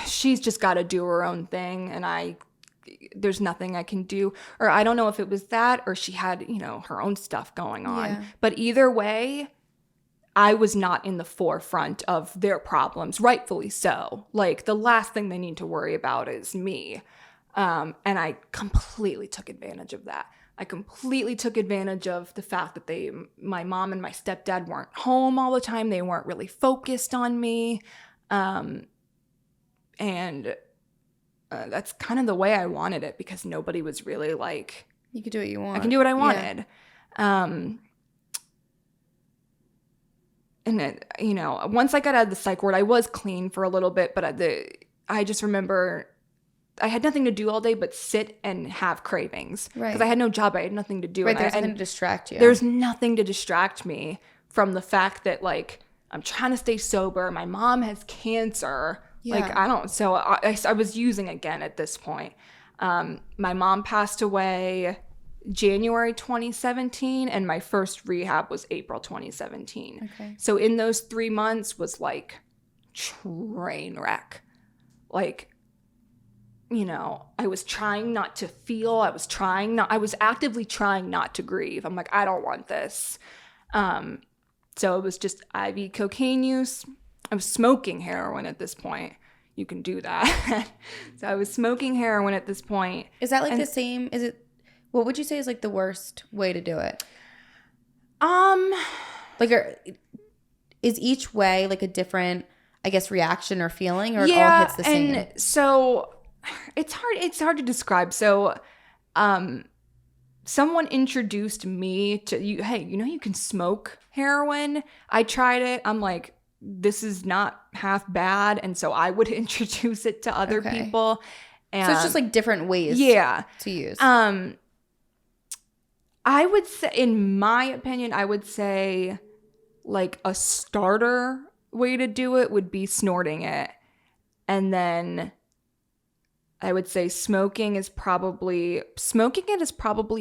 she's just got to do her own thing and there's nothing I can do. Or I don't know if it was that or she had, you know, her own stuff going on. Yeah. But either way, I was not in the forefront of their problems, rightfully so. Like, the last thing they need to worry about is me. And I completely took advantage of that. I completely took advantage of the fact that my mom and my stepdad weren't home all the time. They weren't really focused on me. And that's kind of the way I wanted it because nobody was really like... You could do what you want. I can do what I wanted. Yeah. And, you know, once I got out of the psych ward, I was clean for a little bit, but I just remember I had nothing to do all day but sit and have cravings. Right. Because I had no job. I had nothing to do. Right, there's nothing to distract you. There's nothing to distract me from the fact that, like, I'm trying to stay sober. My mom has cancer. Yeah. Like, so I was using again at this point. My mom passed away January 2017 and my first rehab was April 2017. Okay. So in those 3 months was like train wreck. Like, you know, I was trying not to feel. I was actively trying not to grieve. I'm like, I don't want this. So it was just IV cocaine use. I was smoking heroin at this point. You can do that. So I was smoking heroin at this point. Is that like the same? Is it? What would you say is like the worst way to do it? Like, is each way like a different, I guess, reaction or feeling, or it all hits the same? And so it's hard to describe. So, someone introduced me to you. Hey, you know, you can smoke heroin. I tried it. I'm like, this is not half bad, and so I would introduce it to other people. And so it's just like different ways, to use. I would say, in my opinion, I would say like a starter way to do it would be snorting it. And then I would say smoking it is probably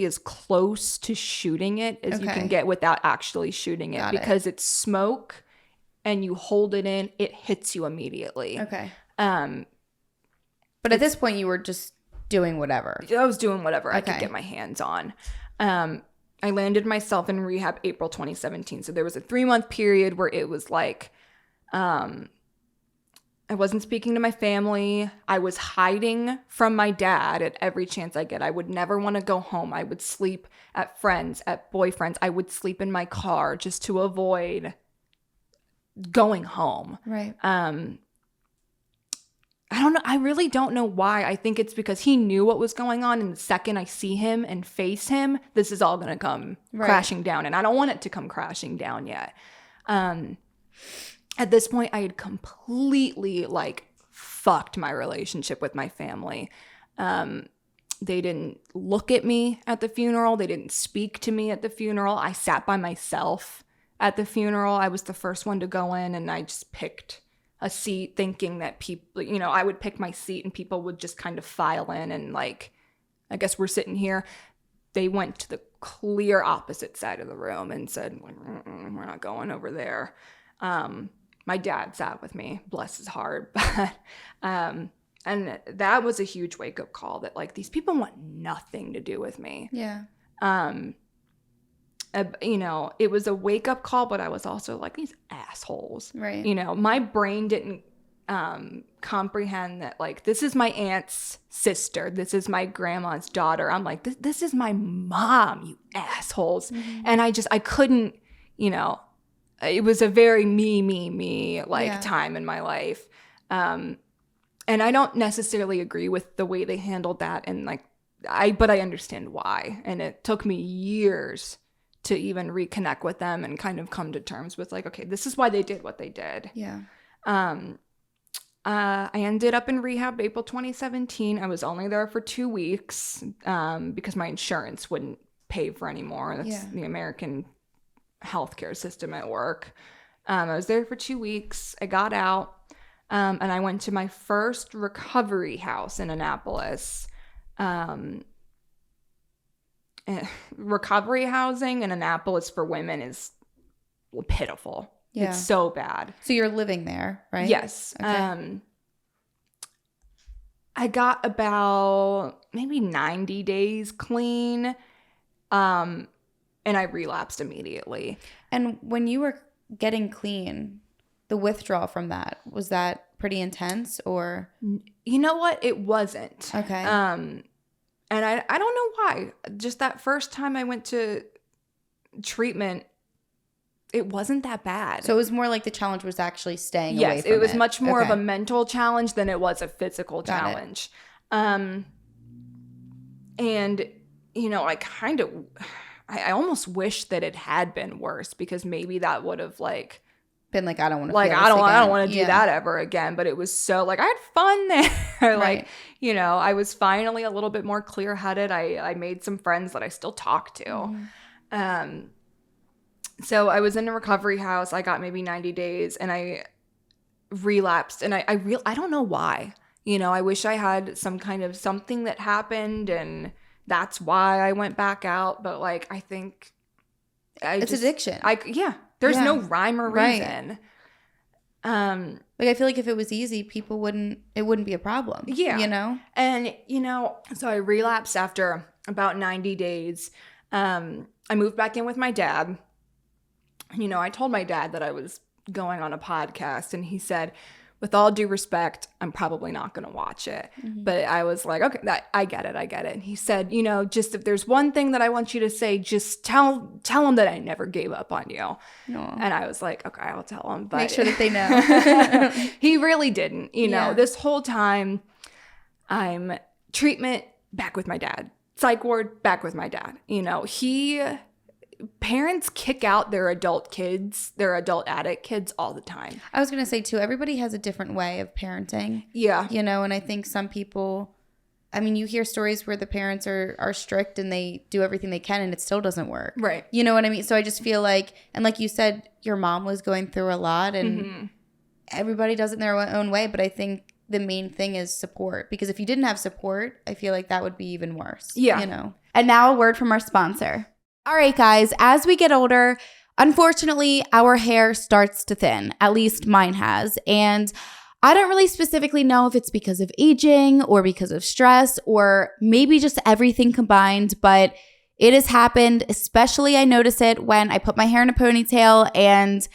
as close to shooting it as you can get without actually shooting it. Because it's smoke and you hold it in, it hits you immediately. Okay. But at this point you were just doing whatever. I was doing whatever I could get my hands on. I landed myself in rehab April 2017. So there was a 3-month period where it was like, I wasn't speaking to my family. I was hiding from my dad at every chance I get. I would never want to go home. I would sleep at friends, at boyfriends. I would sleep in my car just to avoid going home. Right. I don't know. I really don't know why. I think it's because he knew what was going on. And the second I see him and face him, this is all going to come crashing down. And I don't want it to come crashing down yet. At this point, I had completely like fucked my relationship with my family. They didn't look at me at the funeral. They didn't speak to me at the funeral. I sat by myself at the funeral. I was the first one to go in, and I just picked a seat thinking that people, you know, I would pick my seat and people would just kind of file in and like, I guess we're sitting here. They went to the clear opposite side of the room and said, we're not going over there. My dad sat with me, bless his heart. But, and that was a huge wake-up call that like these people want nothing to do with me. Yeah. You know, it was a wake-up call, but I was also like, these assholes. Right. You know, my brain didn't comprehend that, like, this is my aunt's sister. This is my grandma's daughter. I'm like, this is my mom, you assholes. Mm-hmm. And I couldn't, you know, it was a very me, like time in my life. And I don't necessarily agree with the way they handled that, and like but I understand why. And it took me years to even reconnect with them and kind of come to terms with like, okay, this is why they did what they did. Yeah. I ended up in rehab April 2017. I was only there for 2 weeks because my insurance wouldn't pay for any more. That's the American healthcare system at work. I was there for 2 weeks. I got out and I went to my first recovery house in Annapolis. Recovery housing in Annapolis for women is pitiful. Yeah. It's so bad. So you're living there, right? Yes. Okay. I got about maybe 90 days clean, and I relapsed immediately. And when you were getting clean, the withdrawal from that, was that pretty intense or? You know what? It wasn't. Okay. And I don't know why. Just that first time I went to treatment, it wasn't that bad. So it was more like the challenge was actually staying away from it. Yes, it was much more of a mental challenge than it was a physical challenge. And, you know, I almost wish that it had been worse, because maybe that would have like been like, I don't want to I don't want to do that ever again. But it was so like, I had fun there. Like, you know, I was finally a little bit more clear-headed. I made some friends that I still talk to. Mm-hmm. So I was in a recovery house. I got maybe 90 days and I relapsed. And I don't know why. You know, I wish I had some kind of something that happened and that's why I went back out. But like, I think it's addiction. There's no rhyme or reason. Like, I feel like if it was easy, it wouldn't be a problem. Yeah. You know? And, you know, so I relapsed after about 90 days. I moved back in with my dad. You know, I told my dad that I was going on a podcast, and he said, with all due respect, I'm probably not going to watch it. Mm-hmm. But I was like, okay, I get it. And he said, you know, just if there's one thing that I want you to say, just tell him that I never gave up on you. No. And I was like, okay, I'll tell him. But make sure that they know. He really didn't. You know, this whole time I'm treatment, back with my dad. Psych ward, back with my dad. You know, parents kick out their adult addict kids all the time. I was going to say too, everybody has a different way of parenting. Yeah. You know, and I think some people, I mean, you hear stories where the parents are strict and they do everything they can and it still doesn't work. Right. You know what I mean? So I just feel like, and like you said, your mom was going through a lot and everybody does it in their own way. But I think the main thing is support, because if you didn't have support, I feel like that would be even worse. Yeah. You know? And now a word from our sponsor. All right, guys, as we get older, unfortunately, our hair starts to thin. At least mine has. And I don't really specifically know if it's because of aging or because of stress or maybe just everything combined, but it has happened. Especially I notice it when I put my hair in a ponytail, and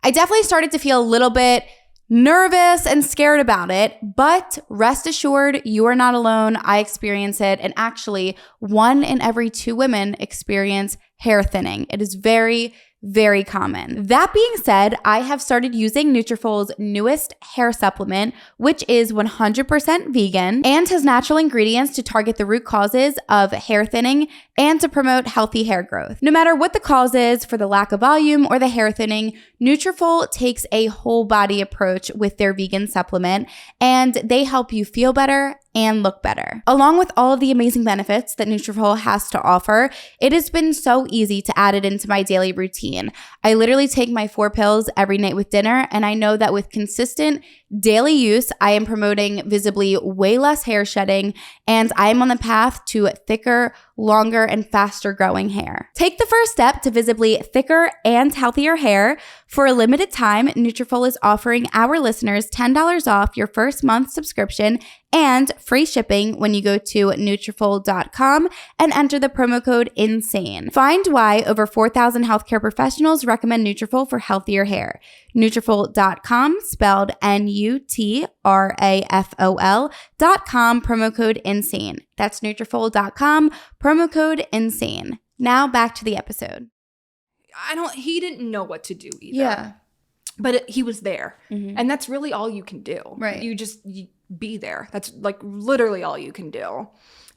I definitely started to feel a little bit nervous and scared about it, but rest assured, you are not alone. I experience it, and actually 1 in every 2 women experience hair thinning. It is very, very common. That being said, I have started using Nutrafol's newest hair supplement, which is 100% vegan and has natural ingredients to target the root causes of hair thinning and to promote healthy hair growth. No matter what the cause is for the lack of volume or the hair thinning, Nutrafol takes a whole body approach with their vegan supplement, and they help you feel better and look better. Along with all of the amazing benefits that Nutrafol has to offer, it has been so easy to add it into my daily routine. I literally take my 4 pills every night with dinner, and I know that with consistent daily use, I am promoting visibly way less hair shedding, and I am on the path to thicker, longer, and faster growing hair. Take the first step to visibly thicker and healthier hair. For a limited time, Nutrafol is offering our listeners $10 off your first month subscription and free shipping when you go to Nutrafol.com and enter the promo code INSANE. Find why over 4,000 healthcare professionals recommend Nutrafol for healthier hair. Nutrafol.com, spelled Nutrafol.com, promo code INSANE. That's Nutrafol.com, promo code INSANE. Now back to the episode. He didn't know what to do either. Yeah. But he was there. And that's really all you can do. Right. You be there. That's like literally all you can do.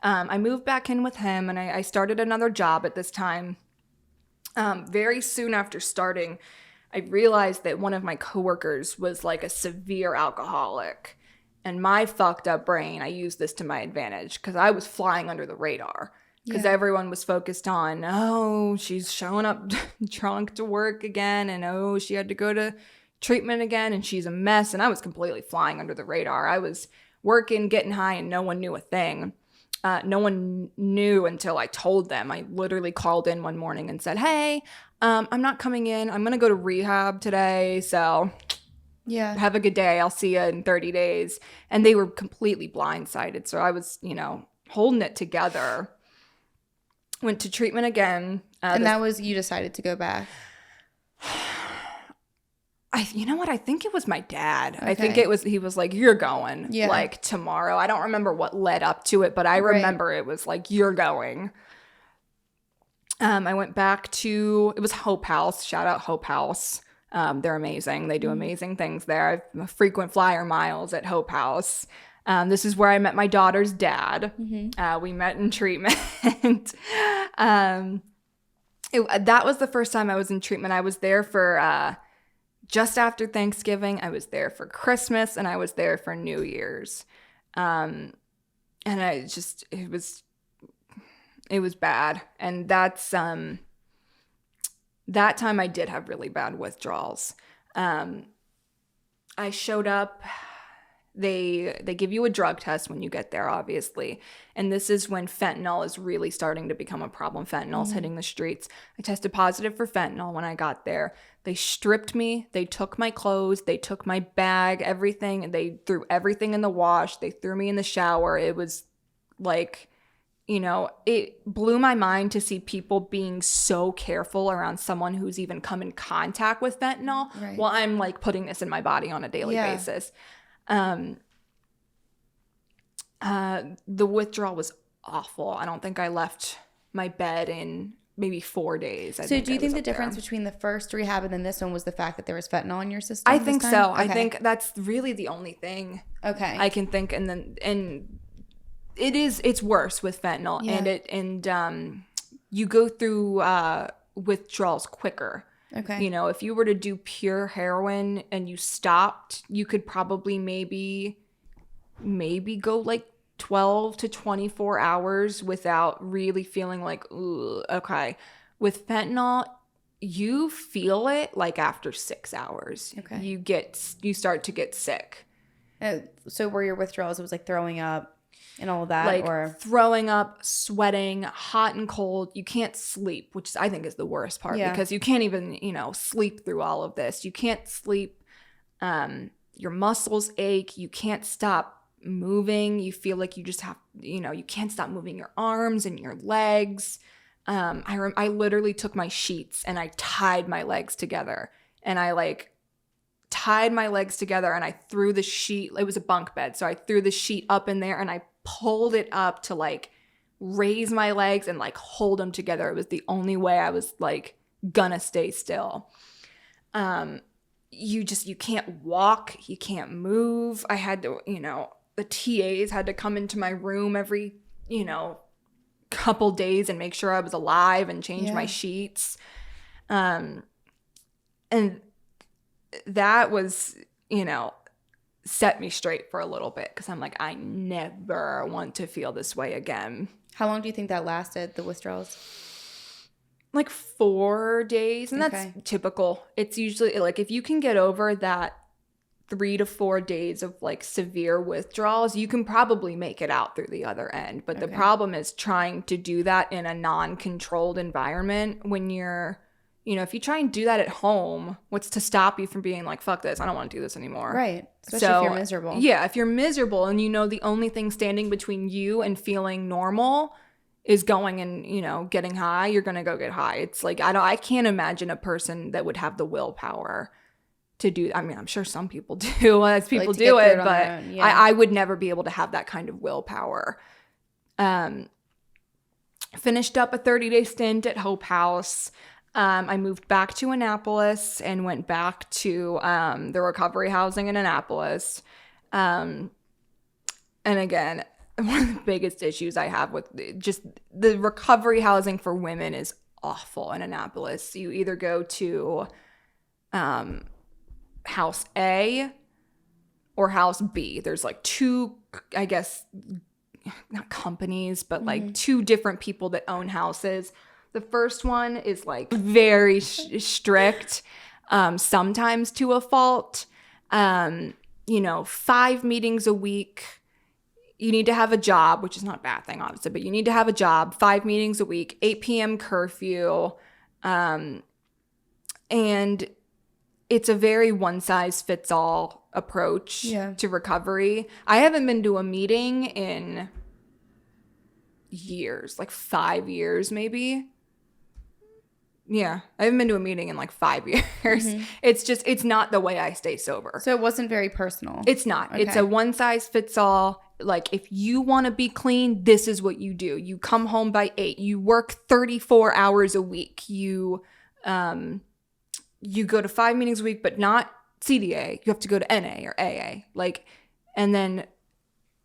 I moved back in with him, and I started another job at this time. Very soon after starting, I realized that one of my coworkers was like a severe alcoholic. And my fucked up brain, I used this to my advantage because I was flying under the radar. Because everyone was focused on, oh, she's showing up drunk to work again, and oh, she had to go to treatment again, and she's a mess. And I was completely flying under the radar. I was working, getting high, and no one knew a thing. No one knew until I told them. I literally called in one morning and said, hey, I'm not coming in. I'm going to go to rehab today, so have a good day. I'll see you in 30 days. And they were completely blindsided. So I was, holding it together. Went to treatment again. And that was, you decided to go back? You know what? I think it was my dad. Okay. I think he was like, you're going like tomorrow. I don't remember what led up to it, but I remember it was like, you're going. I went back to, it was Hope House. Shout out Hope House. They're amazing. They do amazing things there. I'm a frequent flyer miles at Hope House. This is where I met my daughter's dad. We met in treatment. That was the first time I was in treatment. I was there for just after Thanksgiving. I was there for Christmas, and I was there for New Year's. And it was bad. And that's that time I did have really bad withdrawals. I showed up. They give you a drug test when you get there, obviously. And this is when fentanyl is really starting to become a problem. Fentanyl's hitting the streets. I tested positive for fentanyl when I got there. They stripped me. They took my clothes. They took my bag, everything. They threw everything in the wash. They threw me in the shower. It was like, it blew my mind to see people being so careful around someone who's even come in contact with fentanyl while I'm like putting this in my body on a daily basis. The withdrawal was awful. I don't think I left my bed in maybe 4 days. So do you think the difference between the first rehab and then this one was the fact that there was fentanyl in your system? I think so. Okay. I think that's really the only thing I can think. And it's worse with fentanyl and you go through withdrawals quicker. Okay. If you were to do pure heroin and you stopped, you could probably maybe go like 12 to 24 hours without really feeling like, ooh, okay. With fentanyl, you feel it like after 6 hours. Okay. You start to get sick. So were your withdrawals, it was like throwing up and all of that? Like throwing up, sweating, hot and cold. You can't sleep, which I think is the worst part because you can't even, sleep through all of this. You can't sleep. Your muscles ache. You can't stop moving. You feel like you just have, you can't stop moving your arms and your legs. I literally took my sheets and I tied my legs together, and I tied my legs together and I threw the sheet. It was a bunk bed. So I threw the sheet up in there and I pulled it up to raise my legs and hold them together. It was the only way I was gonna stay still. You can't walk. You can't move. I had to, the TAs had to come into my room every, couple days and make sure I was alive and change my sheets. And that was, set me straight for a little bit because I'm like, I never want to feel this way again. How long do you think that lasted, the withdrawals? 4 days. And that's typical. It's usually if you can get over that 3 to 4 days of severe withdrawals, you can probably make it out through the other end. But the problem is trying to do that in a non-controlled environment when you're, if you try and do that at home, what's to stop you from being fuck this, I don't want to do this anymore. Right. Especially if you're miserable. Yeah, if you're miserable and the only thing standing between you and feeling normal is going and, getting high, you're going to go get high. It's I can't imagine a person that would have the willpower to do. I mean, I'm sure some people do as people do it, but I would never be able to have that kind of willpower. Finished up a 30-day stint at Hope House. I moved back to Annapolis and went back to the recovery housing in Annapolis. And again, one of the biggest issues I have with just the recovery housing for women is awful in Annapolis. You either go to house A or house B. There's like two, I guess, not companies, but like two different people that own houses. The first one is like very strict, sometimes to a fault. 5 meetings a week. You need to have a job, which is not a bad thing, obviously, but you need to have a job, 5 meetings a week, 8 p.m. curfew. And it's a very one-size-fits-all approach to recovery. I haven't been to a meeting in years, like 5 years maybe. Yeah, I haven't been to a meeting in like 5 years. It's not the way I stay sober. So it wasn't very personal. It's not. Okay. It's a one-size-fits-all. Like, if you want to be clean, this is what you do. You come home by 8. You work 34 hours a week. You go to 5 meetings a week, but not CDA. You have to go to NA or AA. Like, and then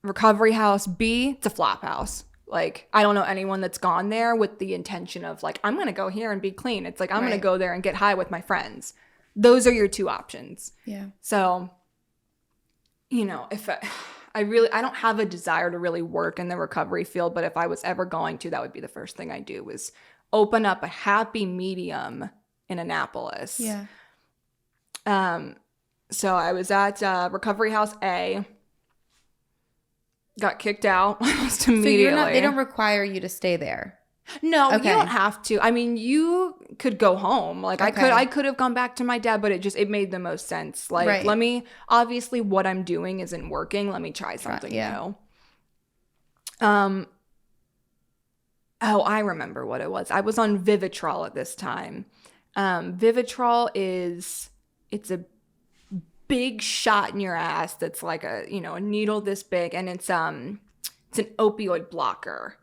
recovery house B, it's a flop house. Like, I don't know anyone that's gone there with the intention of like, I'm going to go here and be clean. It's like, I'm going to go there and get high with my friends. Those are your two options. Yeah. So, if I don't have a desire to really work in the recovery field, but if I was ever going to, that would be the first thing I do, was open up a happy medium in Annapolis. Yeah. So I was at recovery house A. Got kicked out almost immediately. So they don't require you to stay there. No, you don't have to. I mean, you could go home. Like, I could have gone back to my dad, but it made the most sense. Like, let me, obviously what I'm doing isn't working. Let me try something new. Oh, I remember what it was. I was on Vivitrol at this time. Vivitrol it's a big shot in your ass that's like a needle this big, and it's an opioid blocker.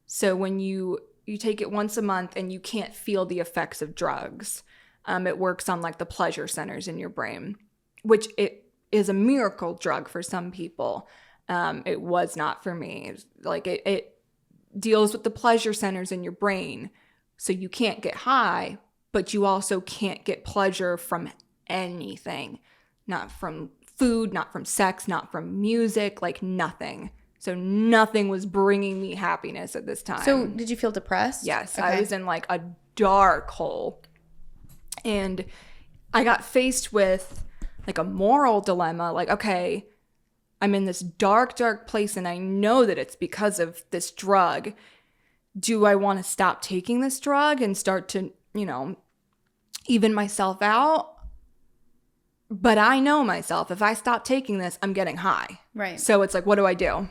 So when you take it once a month and you can't feel the effects of drugs, it works on like the pleasure centers in your brain, which it is a miracle drug for some people. It was not for me. It deals with the pleasure centers in your brain, so you can't get high, but you also can't get pleasure from anything. Not from food, not from sex, not from music, like nothing. So nothing was bringing me happiness at this time. So did you feel depressed? Yes. Okay. I was in like a dark hole. And I got faced with like a moral dilemma. Like, okay, I'm in this dark, dark place and I know that it's because of this drug. Do I want to stop taking this drug and start to, even myself out? But I know myself. If I stop taking this, I'm getting high. Right. So it's like, what do I do?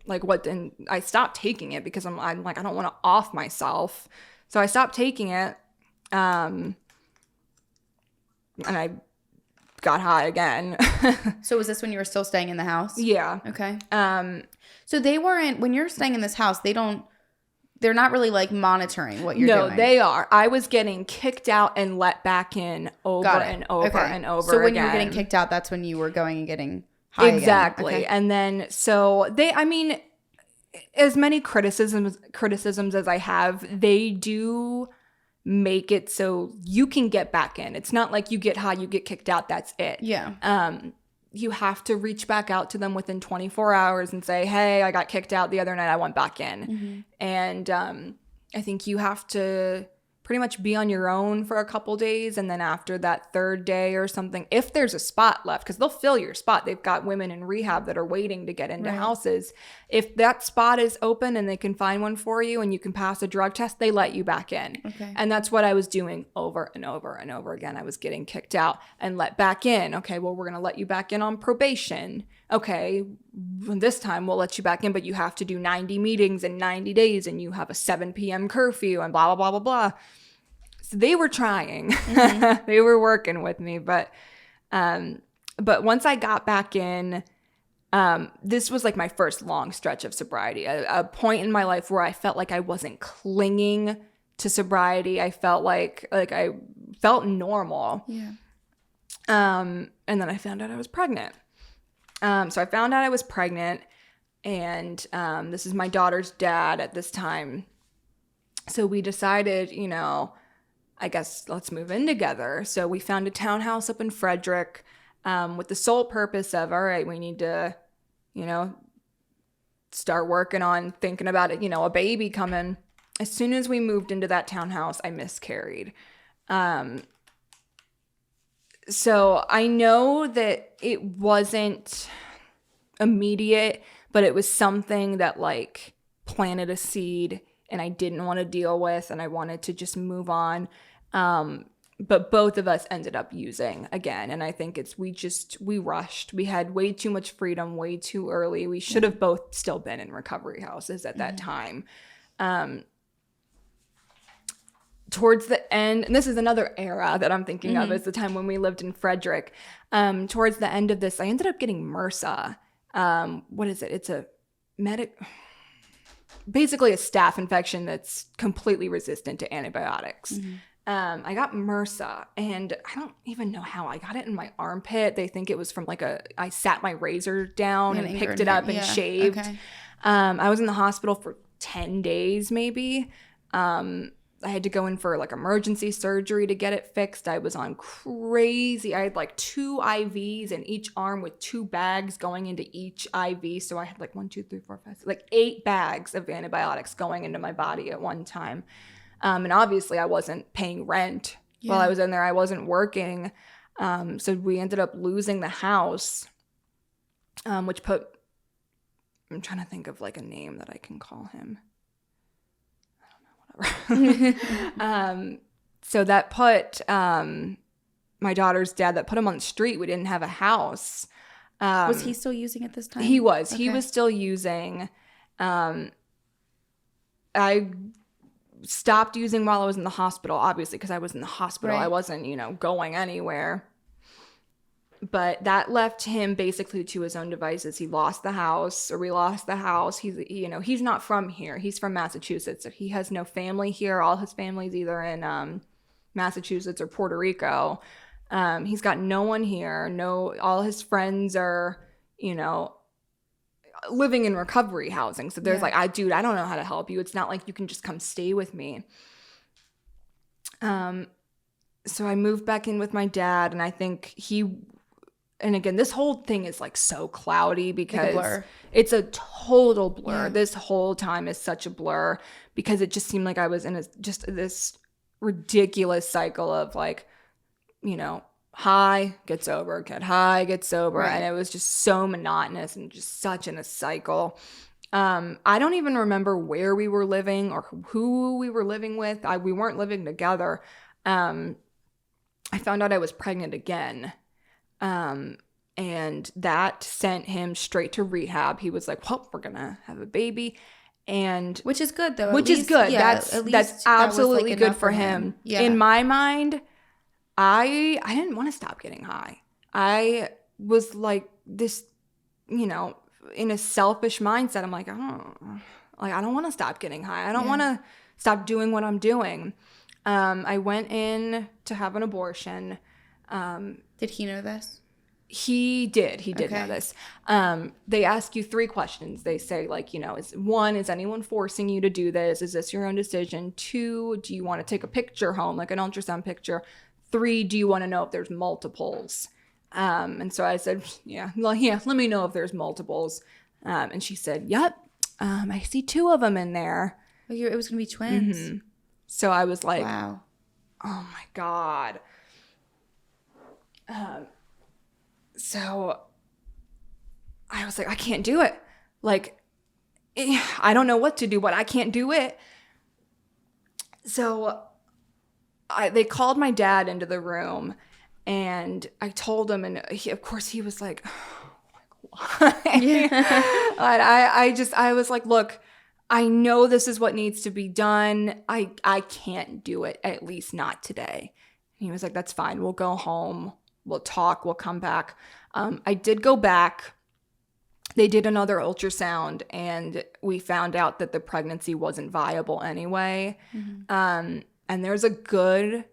Like, what? And I stopped taking it because I'm like, I don't want to off myself. So I stopped taking it. And I got high again. So was this when you were still staying in the house? Yeah. Okay. So they weren't, when you're staying in this house, they're not really like monitoring what you're doing. No, they are. I was getting kicked out and let back in over and over and over So when again. you were getting kicked out, that's when you were going and getting high exactly. Again. Okay. And then, so as many criticisms as I have, they do make it so you can get back in. It's not like you get high, you get kicked out, that's it. Yeah. You have to reach back out to them within 24 hours and say, hey, I got kicked out the other night, I went back in. Mm-hmm. And I think you have to pretty much be on your own for a couple days. And then after that third day or something, if there's a spot left, because they'll fill your spot. They've got women in rehab that are waiting to get into houses. If that spot is open and they can find one for you and you can pass a drug test, they let you back in. Okay. And that's what I was doing over and over and over again. I was getting kicked out and let back in. Okay, well, we're going to let you back in on probation. Okay, this time we'll let you back in, but you have to do 90 meetings in 90 days and you have a 7 p.m. curfew and blah, blah, blah, blah, blah. So they were trying. Mm-hmm. They were working with me. But once I got back in, this was like my first long stretch of sobriety, a point in my life where I felt like I wasn't clinging to sobriety, I felt like I felt normal. Yeah. And then I found out I was pregnant. So I found out I was pregnant, and this is my daughter's dad at this time. So we decided, you know, I guess let's move in together. So we found a townhouse up in Frederick, with the sole purpose of, all right, we need to, you know, start working on thinking about it, you know, a baby coming. As soon as we moved into that townhouse, I miscarried. So I know that it wasn't immediate, but it was something that like planted a seed and I didn't want to deal with, and I wanted to just move on. But both of us ended up using again. And I think we rushed. We had way too much freedom way too early. We should have both still been in recovery houses at that time. Towards the end, and this is another era that I'm thinking of, is the time when we lived in Frederick. Towards the end of this, I ended up getting MRSA. What is it? It's basically a staph infection that's completely resistant to antibiotics. I got MRSA, and I don't even know how I got it in my armpit. They think it was from I sat my razor down and picked it up and shaved. Okay. I was in the hospital for 10 days maybe. I had to go in for like emergency surgery to get it fixed. I was on crazy. I had like 2 IVs in each arm with 2 bags going into each IV. So I had like 1, 2, 3, 4, 5, 6, like 8 bags of antibiotics going into my body at one time. And obviously I wasn't paying rent while I was in there. I wasn't working. So we ended up losing the house, which I'm trying to think of like a name that I can call him. So that put my daughter's dad, that put him on the street. We didn't have a house. Was he still using at this time? He was. Okay. He was still using. I stopped using while I was in the hospital, obviously, because I was in the hospital. Right. I wasn't, going anywhere. But that left him basically to his own devices. He lost the house, or we lost the house. He's not from here. He's from Massachusetts. So he has no family here. All his family's either in Massachusetts or Puerto Rico. He's got no one here. All his friends are, living in recovery housing. So there's I don't know how to help you. It's not like you can just come stay with me. So I moved back in with my dad, and I think and again, this whole thing is like so cloudy because it's a total blur. Yeah. This whole time is such a blur because it just seemed like I was in just this ridiculous cycle of high, get sober, get high, get sober. Right. And it was just so monotonous and just such in a cycle. I don't even remember where we were living or who we were living with. We weren't living together. I found out I was pregnant again. And that sent him straight to rehab. He was like, well, we're going to have a baby. And which is good though. Which is good. Yeah, that's absolutely good for him. Yeah. In my mind, I didn't want to stop getting high. I was like this, in a selfish mindset. I'm like, I don't want to stop getting high. I don't want to stop doing what I'm doing. I went in to have an abortion. Did he know this? He did. He did know this. They ask you 3 questions. They say, is anyone forcing you to do this? Is this your own decision? 2, do you want to take a picture home, like an ultrasound picture? 3, do you want to know if there's multiples? And so I said, let me know if there's multiples. And she said, yep, I see 2 of them in there. Oh, it was going to be twins. Mm-hmm. So I was like, wow. Oh my God. So I was like, I can't do it. I don't know what to do, but I can't do it. So they called my dad into the room, and I told him, and of course he was like, why? Yeah. I was like, look, I know this is what needs to be done. I can't do it, at least not today. And he was like, that's fine. We'll go home. We'll talk. We'll come back. I did go back they did another ultrasound, and we found out that the pregnancy wasn't viable anyway. And there's a good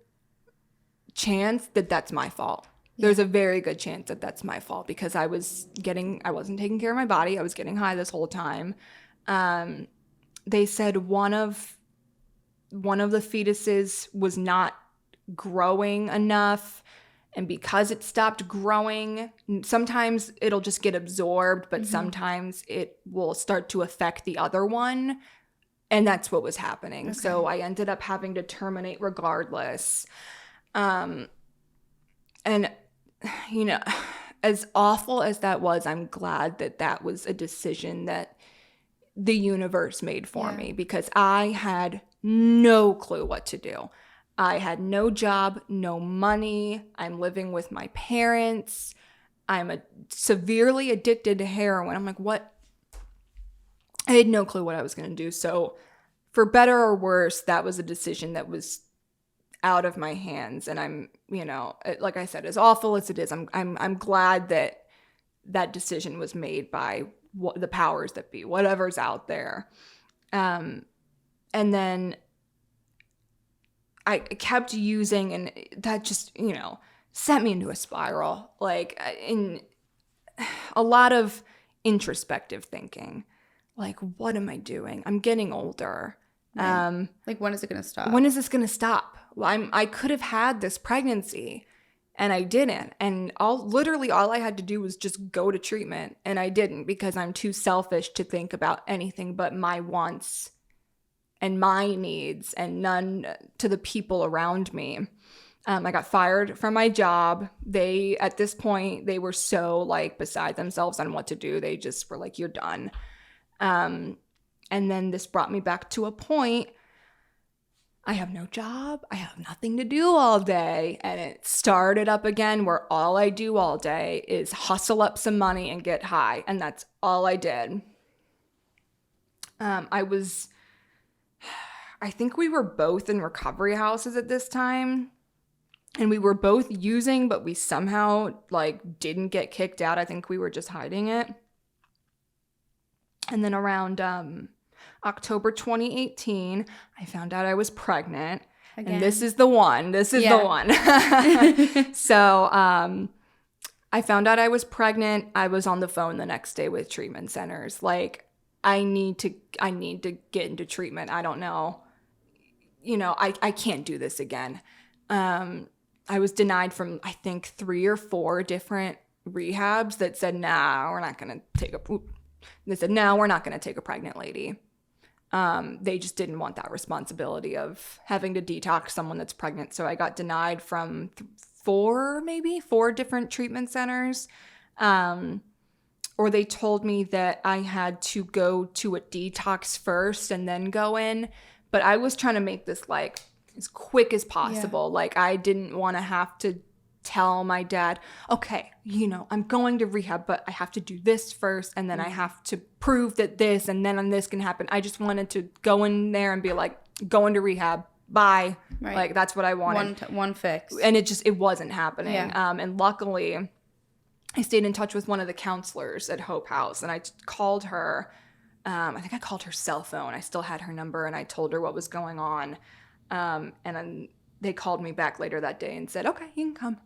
chance that that's my fault. There's a very good chance that that's my fault, because I wasn't taking care of my body. I was getting high this whole time. They said one of the fetuses was not growing enough, and because it stopped growing, sometimes it'll just get absorbed, but sometimes it will start to affect the other one, and that's what was happening. Okay. So I ended up having to terminate regardless. And you know, as awful as that was, I'm glad that that was a decision that the universe made for me, because I had no clue what to do. I had no job, no money. I'm living with my parents. I'm severely addicted to heroin. I'm like, what? I had no clue what I was going to do. So for better or worse, that was a decision that was out of my hands. And I'm, you know, like I said, as awful as it is, I'm glad that that decision was made by the powers that be, whatever's out there. And then I kept using, and that just, you know, sent me into a spiral, like in a lot of introspective thinking. Like, what am I doing? I'm getting older. Right. Like, when is it going to stop? When is this going to stop? Well, I could have had this pregnancy, and I didn't. And literally all I had to do was just go to treatment, and I didn't, because I'm too selfish to think about anything but my wants and my needs, and none to the people around me. I got fired from my job. At this point, they were so like beside themselves on what to do. They just were like, you're done. And then this brought me back to a point. I have no job. I have nothing to do all day. And it started up again, where all I do all day is hustle up some money and get high. And that's all I did. I think we were both in recovery houses at this time, and we were both using, but we somehow like didn't get kicked out. I think we were just hiding it. And then around October 2018, I found out I was pregnant. Again. And this is the one. The one. So I found out I was pregnant. I was on the phone the next day with treatment centers. Like, I need to get into treatment. I don't know. You know, I can't do this again. I was denied from, I think, 3 or 4 different rehabs that said, nah, we're not going to take they said, no, we're not going to take a pregnant lady. They just didn't want that responsibility of having to detox someone that's pregnant. So I got denied from 4 different treatment centers. Or they told me that I had to go to a detox first and then go in. But I was trying to make this like as quick as possible. Yeah. Like, I didn't want to have to tell my dad, okay, you know, I'm going to rehab, but I have to do this first, and then I have to prove that this, and then this can happen. I just wanted to go in there and be like, going to rehab, bye. Right. Like, that's what I wanted. One fix. And it wasn't happening. Yeah. And luckily, I stayed in touch with one of the counselors at Hope House, and I called her. I think I called her cell phone. I still had her number, and I told her what was going on. And then they called me back later that day and said, okay, you can come.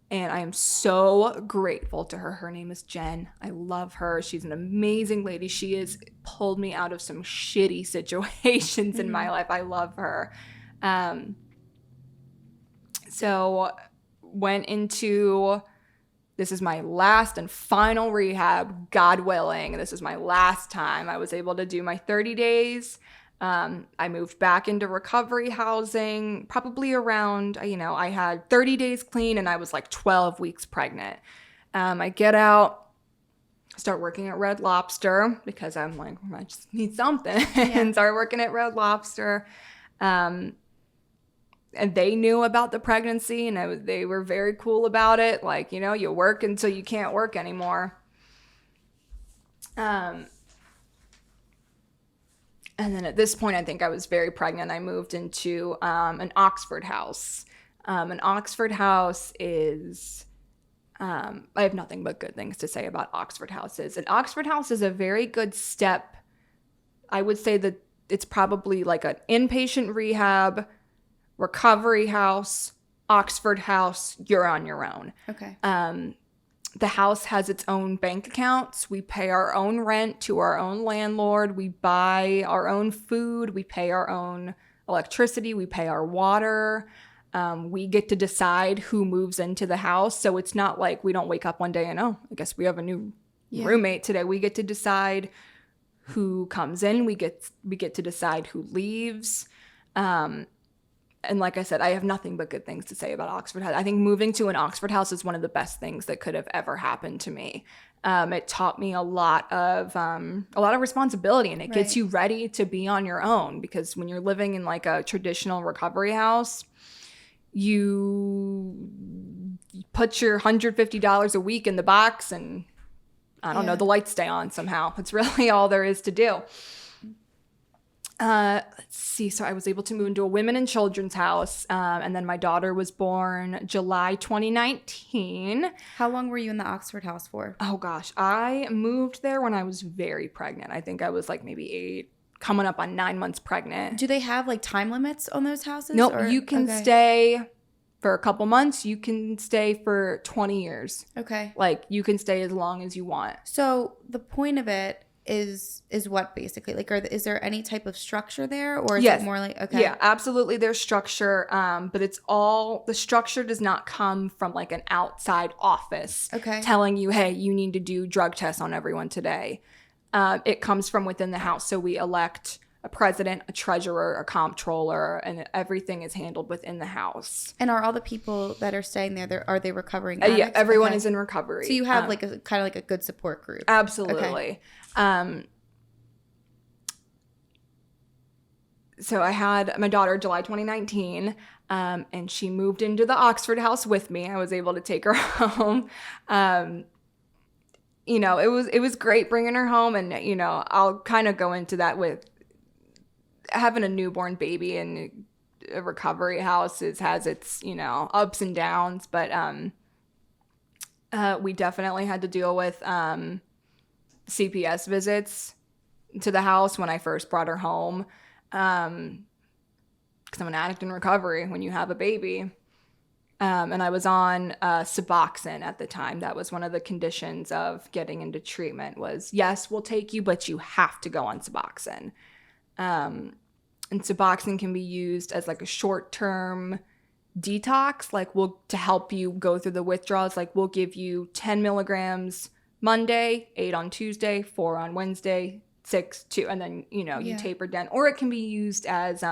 And I am so grateful to her. Her name is Jen. I love her. She's an amazing lady. She has pulled me out of some shitty situations in my life. I love her. So went into, this is my last and final rehab, God willing. This is my last time. I was able to do my 30 days. I moved back into recovery housing probably around, I had 30 days clean, and I was like 12 weeks pregnant. I get out, start working at Red Lobster because I'm like, I just need something. And start working at Red Lobster. And they knew about the pregnancy, and they were very cool about it. Like, you work until you can't work anymore. And then at this point, I think I was very pregnant. I moved into an Oxford house. An Oxford house is I have nothing but good things to say about Oxford houses. And Oxford House is a very good step. I would say that it's probably like an inpatient rehab, recovery house, Oxford House. You're on your own. Okay. The house has its own bank accounts. We pay our own rent to our own landlord. We buy our own food. We pay our own electricity. We pay our water. We get to decide who moves into the house. So it's not like we don't wake up one day and, oh, I guess we have a new roommate today. We get to decide who comes in. We get to decide who leaves. And like I said, I have nothing but good things to say about Oxford House. I think moving to an Oxford House is one of the best things that could have ever happened to me. It taught me a lot of responsibility, and it gets you ready to be on your own, because when you're living in like a traditional recovery house, you put your $150 a week in the box and I don't know, the lights stay on somehow. That's really all there is to do. Let's see. So I was able to move into a women and children's house. And then my daughter was born July 2019. How long were you in the Oxford House for? Oh gosh. I moved there when I was very pregnant. I think I was like maybe 8, coming up on 9 months pregnant. Do they have like time limits on those houses? Nope. You can stay for a couple months. You can stay for 20 years. Okay. Like you can stay as long as you want. So the point of it is what basically? Like, is there any type of structure there, or is it more like, okay? Yeah, absolutely. There's structure, but it's all, the structure does not come from like an outside office telling you, hey, you need to do drug tests on everyone today. It comes from within the house. So we elect a president, a treasurer, a comptroller, and everything is handled within the house. And are all the people that are staying there, are they recovering addicts? Yeah, everyone is in recovery. So you have like a kind of like a good support group. Absolutely. So I had my daughter July 2019, and she moved into the Oxford House with me. I was able to take her home. You know, it was great bringing her home, and you know, I'll kind of go into that with having a newborn baby in a recovery house has its, you know, ups and downs, but we definitely had to deal with CPS visits to the house when I first brought her home, because I'm an addict in recovery when you have a baby. And I was on Suboxone at the time. That was one of the conditions of getting into treatment was, yes, we'll take you, but you have to go on Suboxone. And Suboxone can be used as like a short-term detox, like to help you go through the withdrawals. Like we'll give you 10 milligrams Monday, 8 on Tuesday, 4 on Wednesday, 6, 2, and then, you know, you taper down. Or it can be used as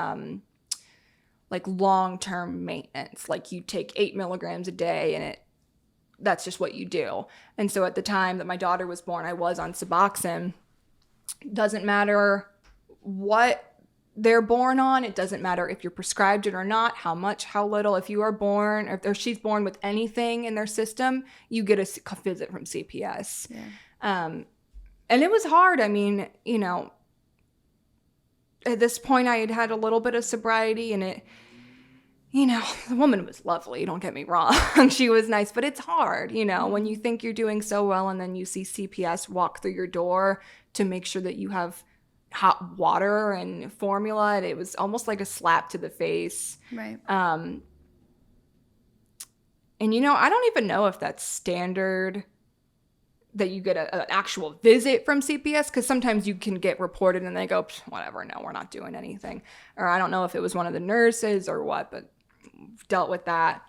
like long-term maintenance. Like you take 8 milligrams a day and that's just what you do. And so at the time that my daughter was born, I was on Suboxone. Doesn't matter what they're born on. It doesn't matter if you're prescribed it or not, how much, how little. If you are born, or if she's born with anything in their system, you get a visit from CPS. Yeah. And it was hard. I mean, you know, at this point I had a little bit of sobriety, and it, you know, the woman was lovely. Don't get me wrong. She was nice, but it's hard, you know, when you think you're doing so well and then you see CPS walk through your door to make sure that you have hot water and formula, and it was almost like a slap to the face. Right. And you know, I don't even know if that's standard that you get an actual visit from CPS, because sometimes you can get reported and they go, whatever, no, we're not doing anything. Or I don't know if it was one of the nurses or what, but dealt with that.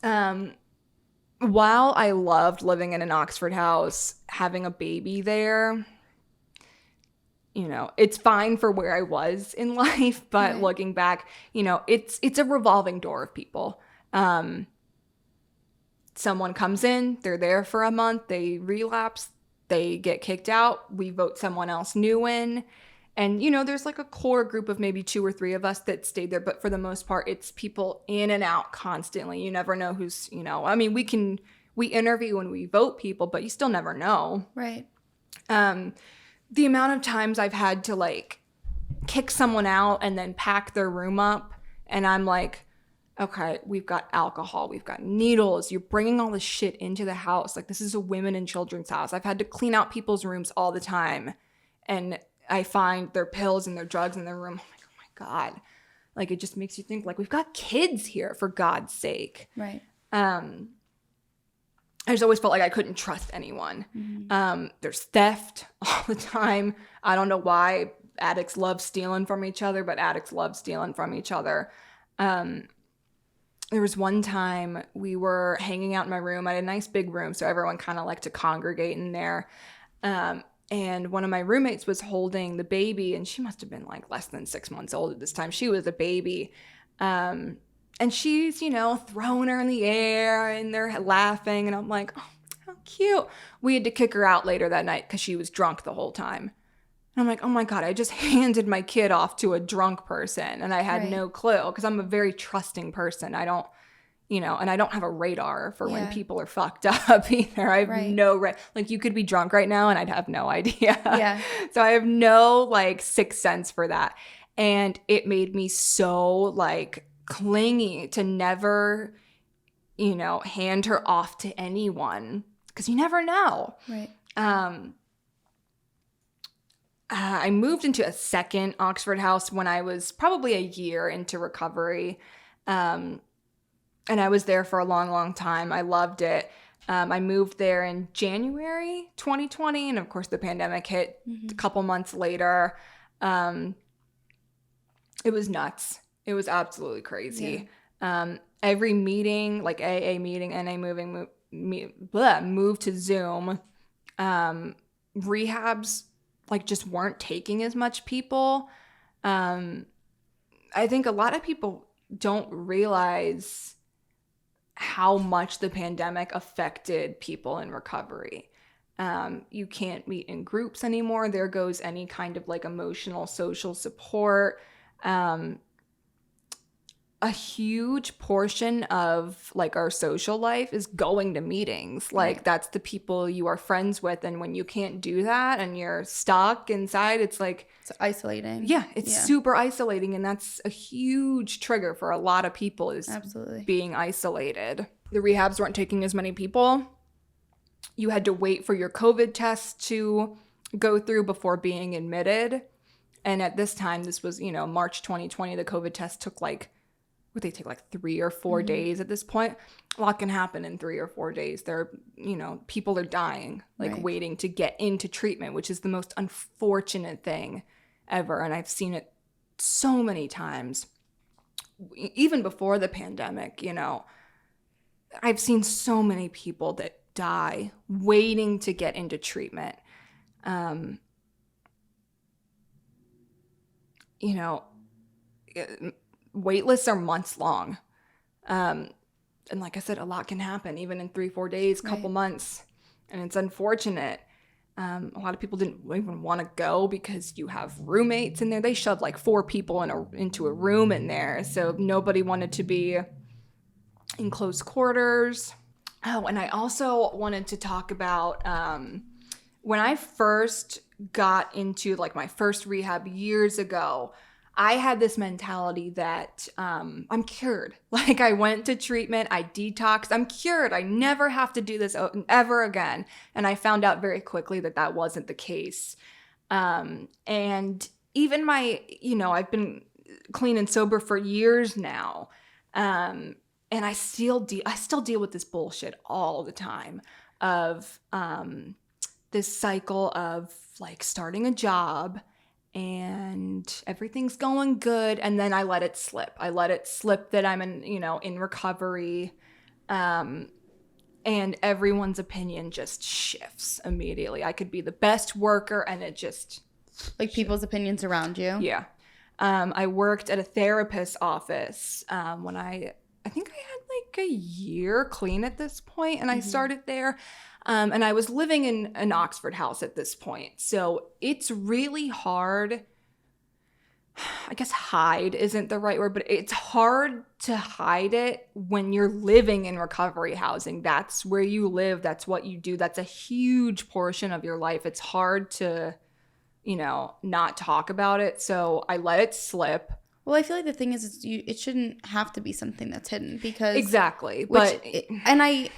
While I loved living in an Oxford house, having a baby there, you know, it's fine for where I was in life, but looking back, you know, it's a revolving door of people. Someone comes in, they're there for a month, they relapse, they get kicked out, we vote someone else new in. And, you know, there's like a core group of maybe 2 or 3 of us that stayed there. But for the most part, it's people in and out constantly. You never know who's, you know, I mean, we interview and we vote people, but you still never know. Right. The amount of times I've had to like kick someone out and then pack their room up. And I'm like, okay, we've got alcohol, we've got needles. You're bringing all this shit into the house. Like, this is a women and children's house. I've had to clean out people's rooms all the time. And I find their pills and their drugs in their room. I'm like, oh my God. Like, it just makes you think, like, we've got kids here, for God's sake. Right. I just always felt like I couldn't trust anyone. There's theft all the time. I don't know why addicts love stealing from each other, but addicts love stealing from each other. There was one time we were hanging out in my room. I had a nice big room, so everyone kind of liked to congregate in there. And one of my roommates was holding the baby, and she must have been like less than 6 months old at this time. She was a baby. And she's, throwing her in the air, and they're laughing. And I'm like, oh, how cute. We had to kick her out later that night because she was drunk the whole time. And I'm like, oh my God, I just handed my kid off to a drunk person. And I had no clue, because I'm a very trusting person. I don't, and I don't have a radar for when people are fucked up either. I have no, like, you could be drunk right now and I'd have no idea. Yeah. So I have no like sixth sense for that. And it made me so like clingy to never, hand her off to anyone, because you never know. Right. I moved into a second Oxford house when I was probably a year into recovery. And I was there for a long, long time. I loved it. I moved there in January 2020. And of course, the pandemic hit a couple months later. It was nuts. It was absolutely crazy. Yeah. Every meeting, like AA meeting, NA moved to Zoom. Rehabs like just weren't taking as much people. I think a lot of people don't realize how much the pandemic affected people in recovery. You can't meet in groups anymore. There goes any kind of like emotional, social support. A huge portion of like our social life is going to meetings. Like that's the people you are friends with. And when you can't do that and you're stuck inside, it's like, it's isolating. Yeah, it's super isolating. And that's a huge trigger for a lot of people, is being isolated. The rehabs weren't taking as many people. You had to wait for your COVID test to go through before being admitted. And at this time, this was, March 2020, the COVID test took like 3 or 4 days at this point. A lot can happen in 3 or 4 days. People are dying, waiting to get into treatment, which is the most unfortunate thing ever. And I've seen it so many times, even before the pandemic, I've seen so many people that die waiting to get into treatment. Wait lists are months long. And like I said, a lot can happen even in 3-4 days, couple months. And it's unfortunate. A lot of people didn't even want to go because you have roommates in there. They shoved like 4 people into a room in there. So nobody wanted to be in close quarters. Oh, and I also wanted to talk about when I first got into like my first rehab years ago, I had this mentality that I'm cured. Like I went to treatment, I detoxed, I'm cured. I never have to do this ever again. And I found out very quickly that that wasn't the case. And even I've been clean and sober for years now. And I still deal with this bullshit all the time of this cycle of like starting a job and everything's going good, and then I let it slip. I let it slip that I'm in recovery, and everyone's opinion just shifts immediately. I could be the best worker, and it just like people's opinions around you. Yeah. I worked at a therapist's office when I think I had like a year clean at this point, and I started there. And I was living in an Oxford house at this point. So it's really hard. I guess hide isn't the right word, but it's hard to hide it when you're living in recovery housing. That's where you live. That's what you do. That's a huge portion of your life. It's hard to, not talk about it. So I let it slip. Well, I feel like the thing is it shouldn't have to be something that's hidden because exactly. And I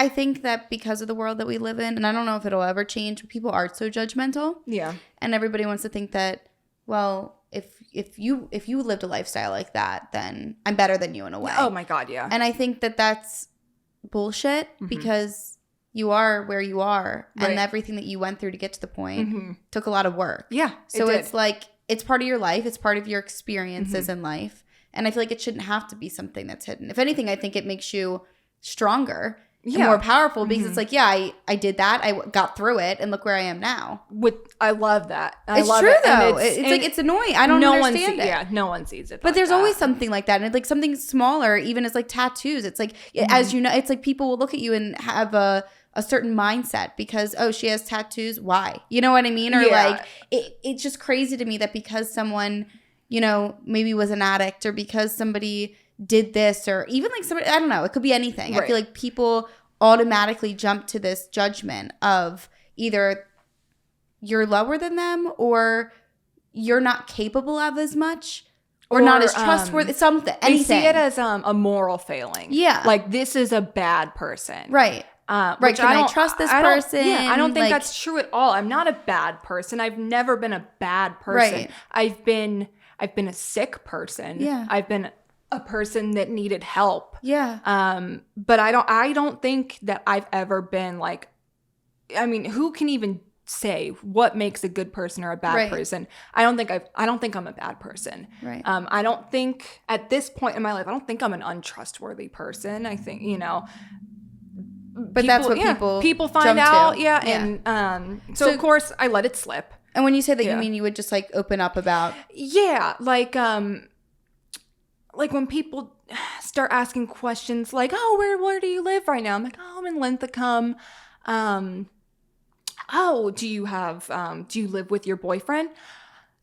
think that because of the world that we live in, and I don't know if it'll ever change, but people are so judgmental. Yeah. And everybody wants to think that, well, if you lived a lifestyle like that, then I'm better than you in a way. Oh my God, yeah. And I think that that's bullshit because you are where you are, and everything that you went through to get to the point took a lot of work. Yeah. So it's like, it's part of your life. It's part of your experiences in life. And I feel like it shouldn't have to be something that's hidden. If anything, I think it makes you stronger and more powerful because it's like, yeah, I did that. I got through it and look where I am now. I love that. It's true though. It's like, it's annoying. I don't understand it. Yeah, no one sees it. But there's always something like that. And like something smaller, even as like tattoos. It's like, as you know, it's like people will look at you and have a certain mindset because, oh, she has tattoos. Why? You know what I mean? Or like, it's just crazy to me that because someone, you know, maybe was an addict or because somebody did this or even like somebody, I don't know, it could be anything. I feel like people automatically jump to this judgment of either you're lower than them or you're not capable of as much or not as trustworthy, something, anything. They see it as a moral failing. Yeah. Like, this is a bad person. Right. Right. Can I trust this person? I don't think that's true at all. I'm not a bad person. I've never been a bad person. Right. I've been a sick person. Yeah. I've been a person that needed help. Yeah. But I don't think that I've ever been like, I mean, who can even say what makes a good person or a bad person? I don't think I'm a bad person. Right. I don't think at this point in my life, I don't think I'm an untrustworthy person. I think, you know, but that's what people find out. Yeah. And so of course I let it slip. And when you say that, you mean you would just like open up about? Yeah. Like when people start asking questions like, oh, where do you live right now? I'm like, oh, I'm in Linthicum. Oh, do you live with your boyfriend?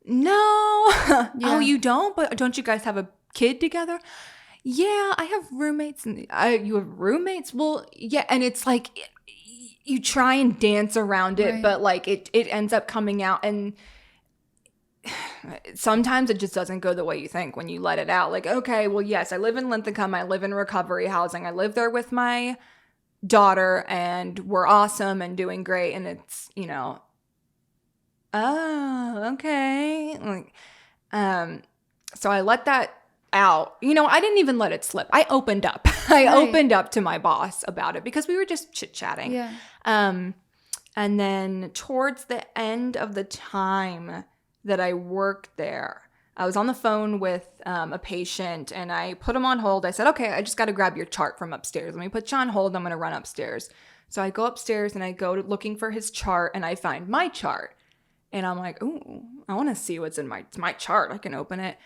No. Yeah. Oh, you don't? But don't you guys have a kid together? Yeah, I have roommates. You have roommates? Well, yeah. And it's like, you try and dance around it, but like it ends up coming out. And sometimes it just doesn't go the way you think when you let it out. Like, okay, well, yes, I live in Linthicum. I live in recovery housing. I live there with my daughter and we're awesome and doing great. And it's, you know, oh, okay. Like, so I let that out. You know, I didn't even let it slip. I opened up. I opened up to my boss about it because we were just chit-chatting. Yeah. And then towards the end of the time that I worked there, I was on the phone with a patient and I put him on hold. I said, okay, I just got to grab your chart from upstairs. Let me put you on hold. I'm going to run upstairs. So I go upstairs and I go looking for his chart and I find my chart. And I'm like, ooh, I want to see what's in my chart. I can open it.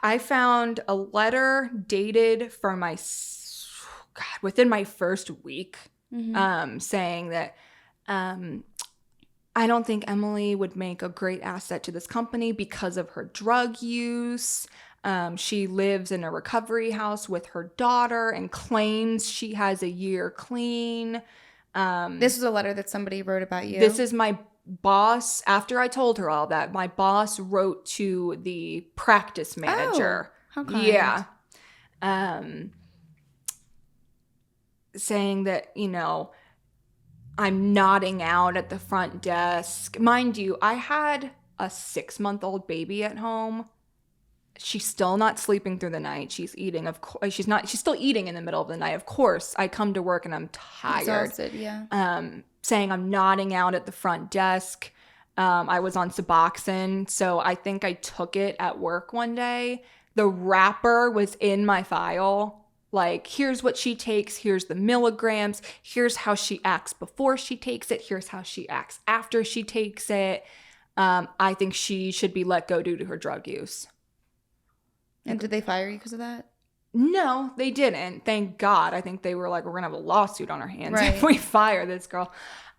I found a letter dated for within my first week, saying that I don't think Emily would make a great asset to this company because of her drug use. She lives in a recovery house with her daughter and claims she has a year clean. This is a letter that somebody wrote about you. This is my boss. After I told her all that, my boss wrote to the practice manager. Oh, how kind. Yeah. Saying that, you know, I'm nodding out at the front desk. Mind you, I had a 6-month-old baby at home. She's still not sleeping through the night. She's eating. Of course, she's still eating in the middle of the night. Of course, I come to work and I'm tired. Exhausted, yeah. Saying I'm nodding out at the front desk. I was on Suboxone, so I think I took it at work one day. The wrapper was in my file. Like, here's what she takes. Here's the milligrams. Here's how she acts before she takes it. Here's how she acts after she takes it. I think she should be let go due to her drug use. And did they fire you because of that? No, they didn't. Thank God. I think they were like, we're going to have a lawsuit on our hands if we fire this girl.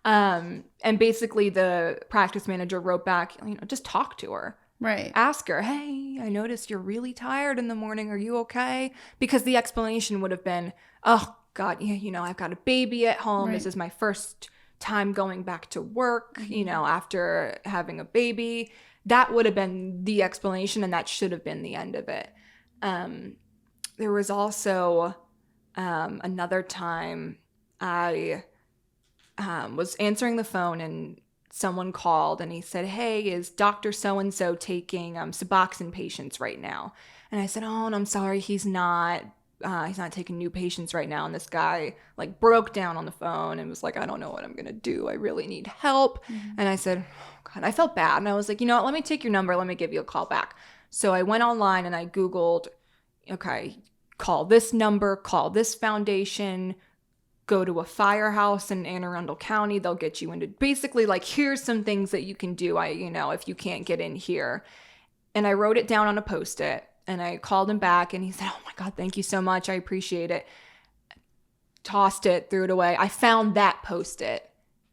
And basically the practice manager wrote back, you know, just talk to her. Right. Ask her, hey, I noticed you're really tired in the morning. Are you okay? Because the explanation would have been, oh, God, yeah, you know, I've got a baby at home. Right. This is my first time going back to work, after having a baby. That would have been the explanation, and that should have been the end of it. There was also another time I was answering the phone, and someone called, and he said, "Hey, is Dr. So-and-so taking Suboxone patients right now?" And I said, "Oh, and I'm sorry, he's not taking new patients right now." And this guy like broke down on the phone and was like, "I don't know what I'm going to do. I really need help." And I said, "Oh God," I felt bad. And I was like, "You know what? Let me take your number. Let me give you a call back." So I went online and I Googled, okay, call this number, call this foundation, go to a firehouse in Anne Arundel County. They'll get you into basically like, here's some things that you can do, if you can't get in here. And I wrote it down on a Post-it, and I called him back, and he said, "Oh my God, thank you so much. I appreciate it." Tossed it, threw it away. I found that Post-it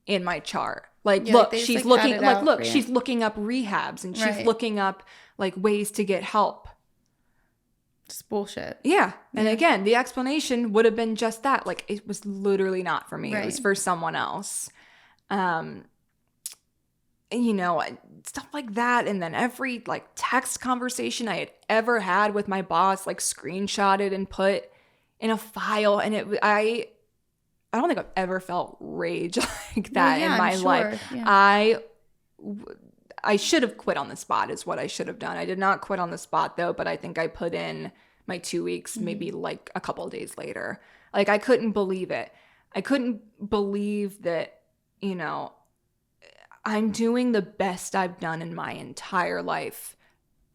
in my chart. Like, look, she's looking, like, look, she's looking up rehabs, and she's looking up like ways to get help. It's bullshit. Yeah. And again, the explanation would have been just that. Like, it was literally not for me. It was for someone else. Stuff like that. And then every like text conversation I had ever had with my boss, like screenshotted and put in a file. And I don't think I've ever felt rage like that in my life. Yeah. I should have quit on the spot is what I should have done. I did not quit on the spot though, but I think I put in my 2 weeks, maybe like a couple of days later. Like, I couldn't believe it. I couldn't believe that, I'm doing the best I've done in my entire life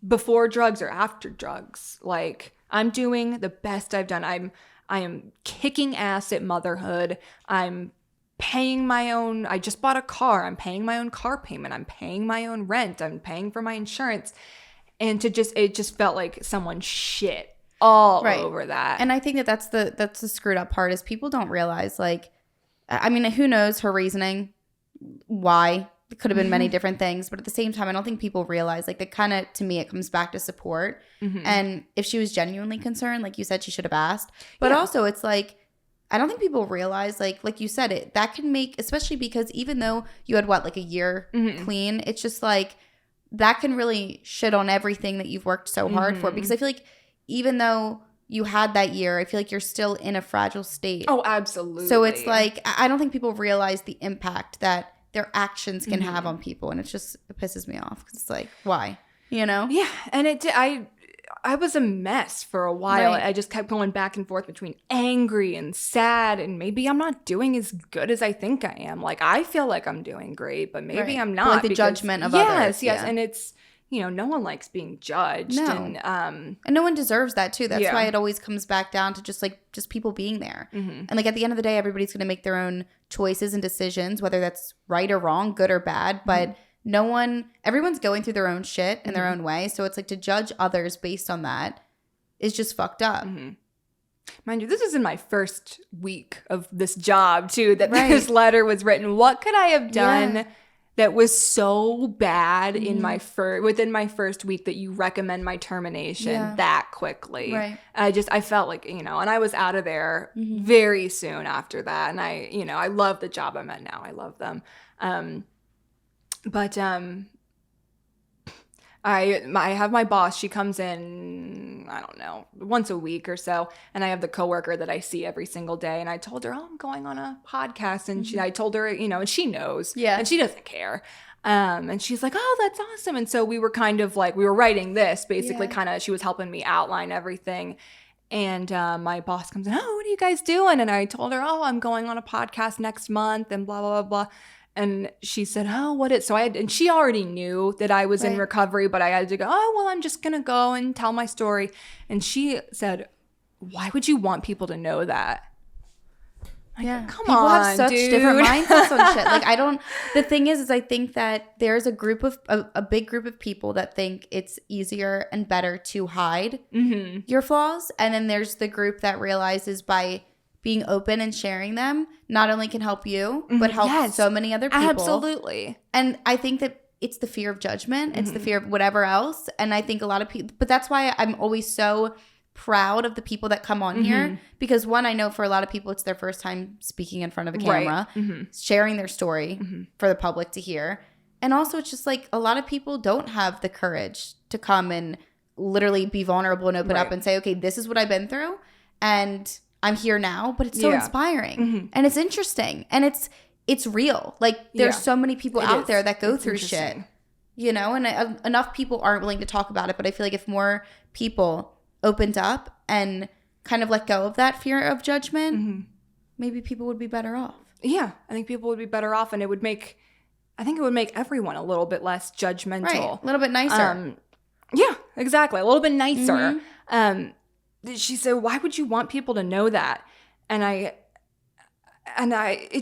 before drugs or after drugs. Like, I'm doing the best I've done. I am kicking ass at motherhood. I'm paying my own, I just bought a car. I'm paying my own car payment. I'm paying my own rent. I'm paying for my insurance. And it just felt like someone shit all over that. And I think that's the screwed up part is people don't realize, like, I mean, who knows her reasoning, why? It could have been many different things. But at the same time, I don't think people realize, like, that kind of, to me, it comes back to support. And if she was genuinely concerned, like you said, she should have asked. But also, it's like, I don't think people realize, like you said, that can make, especially because even though you had, like a year clean, it's just like, that can really shit on everything that you've worked so hard for. Because I feel like even though you had that year, I feel like you're still in a fragile state. Oh, absolutely. So it's like, I don't think people realize the impact that their actions can have on people. And it pisses me off because it's like, why? Yeah. And I was a mess for a while. I just kept going back and forth between angry and sad, and maybe I'm not doing as good as I think I am. Like, I feel like I'm doing great, but maybe I'm not. Like the judgment of others. Yes. And it's, no one likes being judged. No. And no one deserves that too. That's why it always comes back down to just people being there. And like at the end of the day, everybody's going to make their own choices and decisions, whether that's right or wrong, good or bad. But everyone's going through their own shit in their own way. So it's like to judge others based on that is just fucked up. Mind you, this is in my first week of this job too, that this letter was written. What could I have done that was so bad in within my first week that you recommend my termination that quickly? I felt like, and I was out of there very soon after that. And I love the job I'm at now. I love them. But I have my boss. She comes in, I don't know, once a week or so, and I have the coworker that I see every single day. And I told her, I'm going on a podcast, and I told her, and she knows, and she doesn't care. And she's like, "Oh, that's awesome." And so we were kind of like, we were writing this basically, kind of. She was helping me outline everything. And my boss comes in, "Oh, what are you guys doing?" And I told her, "Oh, I'm going on a podcast next month," and blah blah blah blah. And she said, "Oh, what is?" So and she already knew that I was in recovery, but I had to go, "Oh, well, I'm just gonna go and tell my story." And she said, "Why would you want people to know that?" Like, come people on, have such dude. different mindsets on shit. Like, the thing is I think that there's a big group of people that think it's easier and better to hide your flaws. And then there's the group that realizes by being open and sharing them not only can help you, but help so many other people. Absolutely. And I think that it's the fear of judgment. It's the fear of whatever else. And I think a lot of people, but that's why I'm always so proud of the people that come on here because one, I know for a lot of people, it's their first time speaking in front of a camera, sharing their story for the public to hear. And also it's just like a lot of people don't have the courage to come and literally be vulnerable and open up and say, okay, this is what I've been through and I'm here now, but it's so inspiring and it's interesting and it's real. Like there's so many people out there that go through shit, you know, and enough people aren't willing to talk about it. But I feel like if more people opened up and kind of let go of that fear of judgment, maybe people would be better off. Yeah, I think people would be better off, and it would make everyone a little bit less judgmental. Right, a little bit nicer. Yeah, exactly. A little bit nicer. She said, why would you want people to know that? And it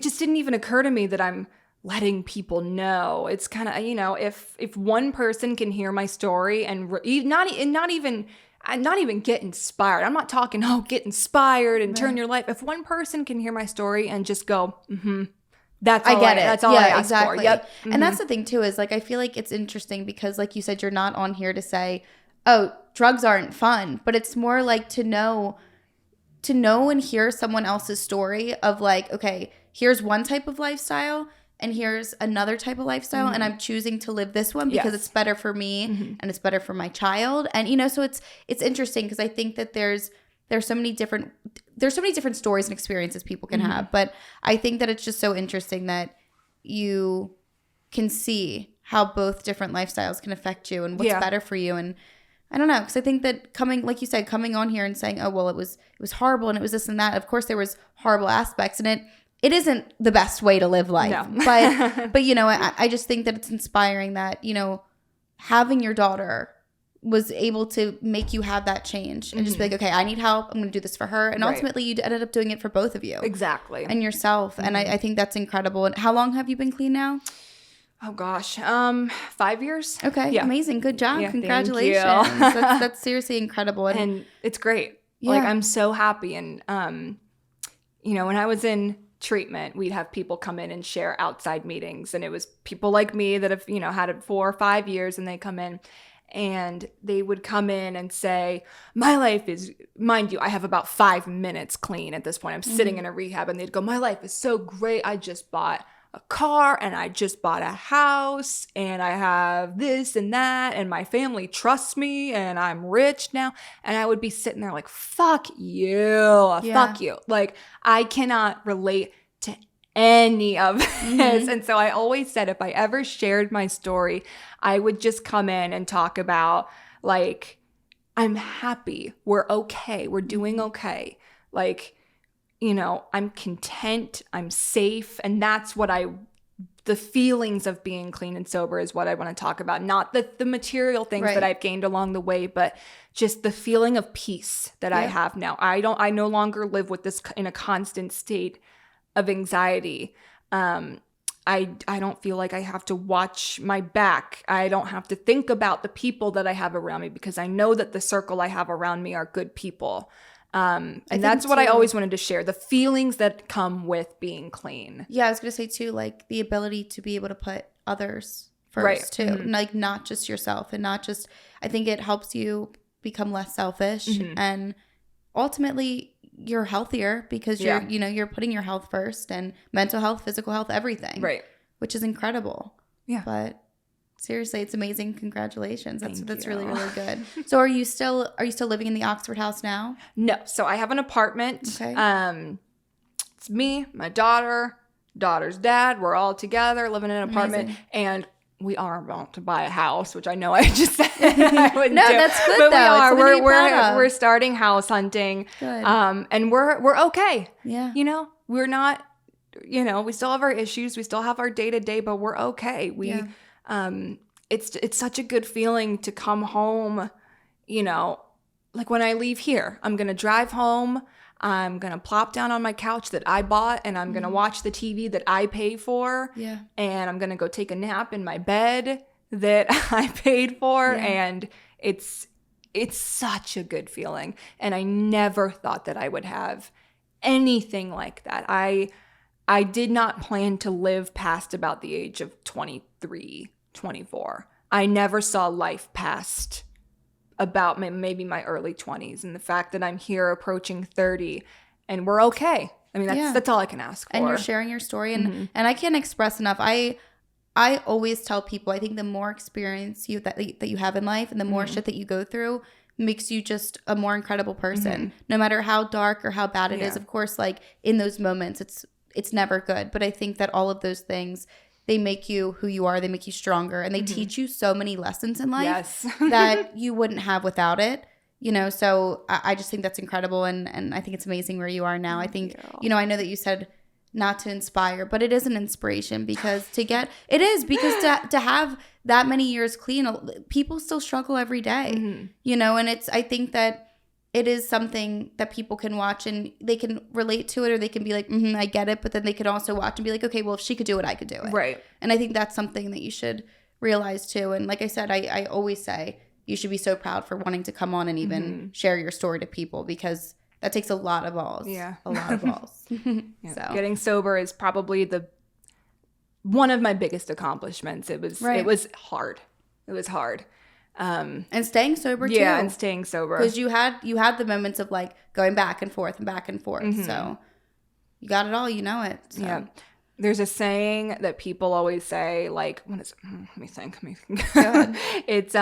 just didn't even occur to me that I'm letting people know. It's kind of, you know, if one person can hear my story and not even get inspired. I'm not talking, get inspired and turn your life. If one person can hear my story and just go, that's all I get it. That's all I ask for. Yep. And that's the thing too, is like, I feel like it's interesting because like you said, you're not on here to say, oh, drugs aren't fun, but it's more like to know and hear someone else's story of like, okay, here's one type of lifestyle and here's another type of lifestyle and I'm choosing to live this one because it's better for me and it's better for my child. And, you know, so it's interesting because I think that there's so many different stories and experiences people can have. But I think that it's just so interesting that you can see how both different lifestyles can affect you and what's better for you. And I don't know, because I think that coming on here and saying, oh, well, it was horrible and it was this and that. Of course, there was horrible aspects, and it isn't the best way to live life. No. But you know, I just think that it's inspiring that, you know, having your daughter was able to make you have that change and just be like, okay, I need help. I'm going to do this for her. And ultimately you ended up doing it for both of you. Exactly. And yourself. And I think that's incredible. And how long have you been clean now? Oh gosh, 5 years. Okay, yeah. Amazing, good job, yeah, congratulations. That's seriously incredible, and it's great. Yeah. Like I'm so happy, and you know, when I was in treatment, we'd have people come in and share outside meetings, and it was people like me that have, you know, had it 4 or 5 years, and they come in. And they would come in and say, my life is, mind you, I have about 5 minutes clean at this point. I'm sitting in a rehab, and they'd go, my life is so great. I just bought a car and I just bought a house and I have this and that and my family trusts me and I'm rich now. And I would be sitting there like, fuck you, fuck you. Like I cannot relate to any of this. And so I always said if I ever shared my story, I would just come in and talk about like, I'm happy, we're okay, we're doing okay. Like, you know, I'm content, I'm safe, and that's what the feelings of being clean and sober is what I want to talk about. Not the material things that I've gained along the way, but just the feeling of peace that I have now. I no longer live with this in a constant state of anxiety. I don't feel like I have to watch my back. I don't have to think about the people that I have around me because I know that the circle I have around me are good people. And that's what I always wanted to share, the feelings that come with being clean. Yeah, I was going to say too, like the ability to be able to put others first too, like not just yourself and not just, I think it helps you become less selfish and ultimately you're healthier because you're, you know, you're putting your health first and mental health, physical health, everything. Right. Which is incredible. Yeah. But seriously, it's amazing. Congratulations. That's really, really good. So are you still living in the Oxford house now? No. So I have an apartment. Okay. It's me, my daughter's dad. We're all together living in an apartment. Amazing. And we are about to buy a house, which I know I just said I wouldn't do. That's good but though. We're starting house hunting. Good. And we're okay. Yeah. You know, we're not, you know, we still have our issues. We still have our day-to-day, but we're okay. It's such a good feeling to come home, you know, like when I leave here, I'm going to drive home. I'm going to plop down on my couch that I bought and I'm going to watch the TV that I pay for. Yeah. And I'm going to go take a nap in my bed that I paid for. Yeah. And it's such a good feeling. And I never thought that I would have anything like that. I did not plan to live past about the age of 23, 24. I never saw life past about maybe my early 20s and the fact that I'm here approaching 30 and we're okay. I mean, that's all I can ask for. And you're sharing your story. And I can't express enough. I always tell people, I think the more experience that you have in life and the more shit that you go through makes you just a more incredible person. No matter how dark or how bad it is. Of course, like in those moments, it's never good. But I think that all of those things, they make you who you are. They make you stronger. And they teach you so many lessons in life that you wouldn't have without it. You know, so I just think that's incredible. And I think it's amazing where you are now. I think, you know, I know that you said not to inspire, but it is an inspiration because to have that many years clean, people still struggle every day, you know, and I think that it is something that people can watch and they can relate to it, or they can be like, I get it. But then they could also watch and be like, okay, well, if she could do it, I could do it. Right. And I think that's something that you should realize too. And like I said, I always say you should be so proud for wanting to come on and even share your story to people, because that takes a lot of balls. Yeah. A lot of balls. So getting sober is probably one of my biggest accomplishments. It was hard. It was hard. And staying sober too. Yeah, and staying sober. Because you had the moments of like going back and forth and back and forth. So you got it all, you know it. So. Yeah. There's a saying that people always say, like, what is it? Let me think. It's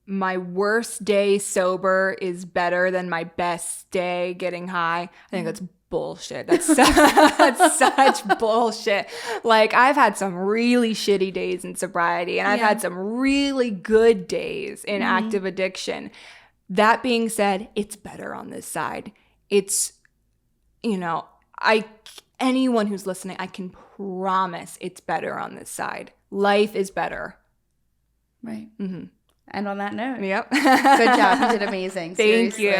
my worst day sober is better than my best day getting high. I think that's bullshit. That's such bullshit. Like, I've had some really shitty days in sobriety, and I've had some really good days in active addiction. That being said, it's better on this side. It's, you know, anyone who's listening, I can promise it's better on this side. Life is better. Right. And on that note, yep. Good job. You did amazing. Thank you.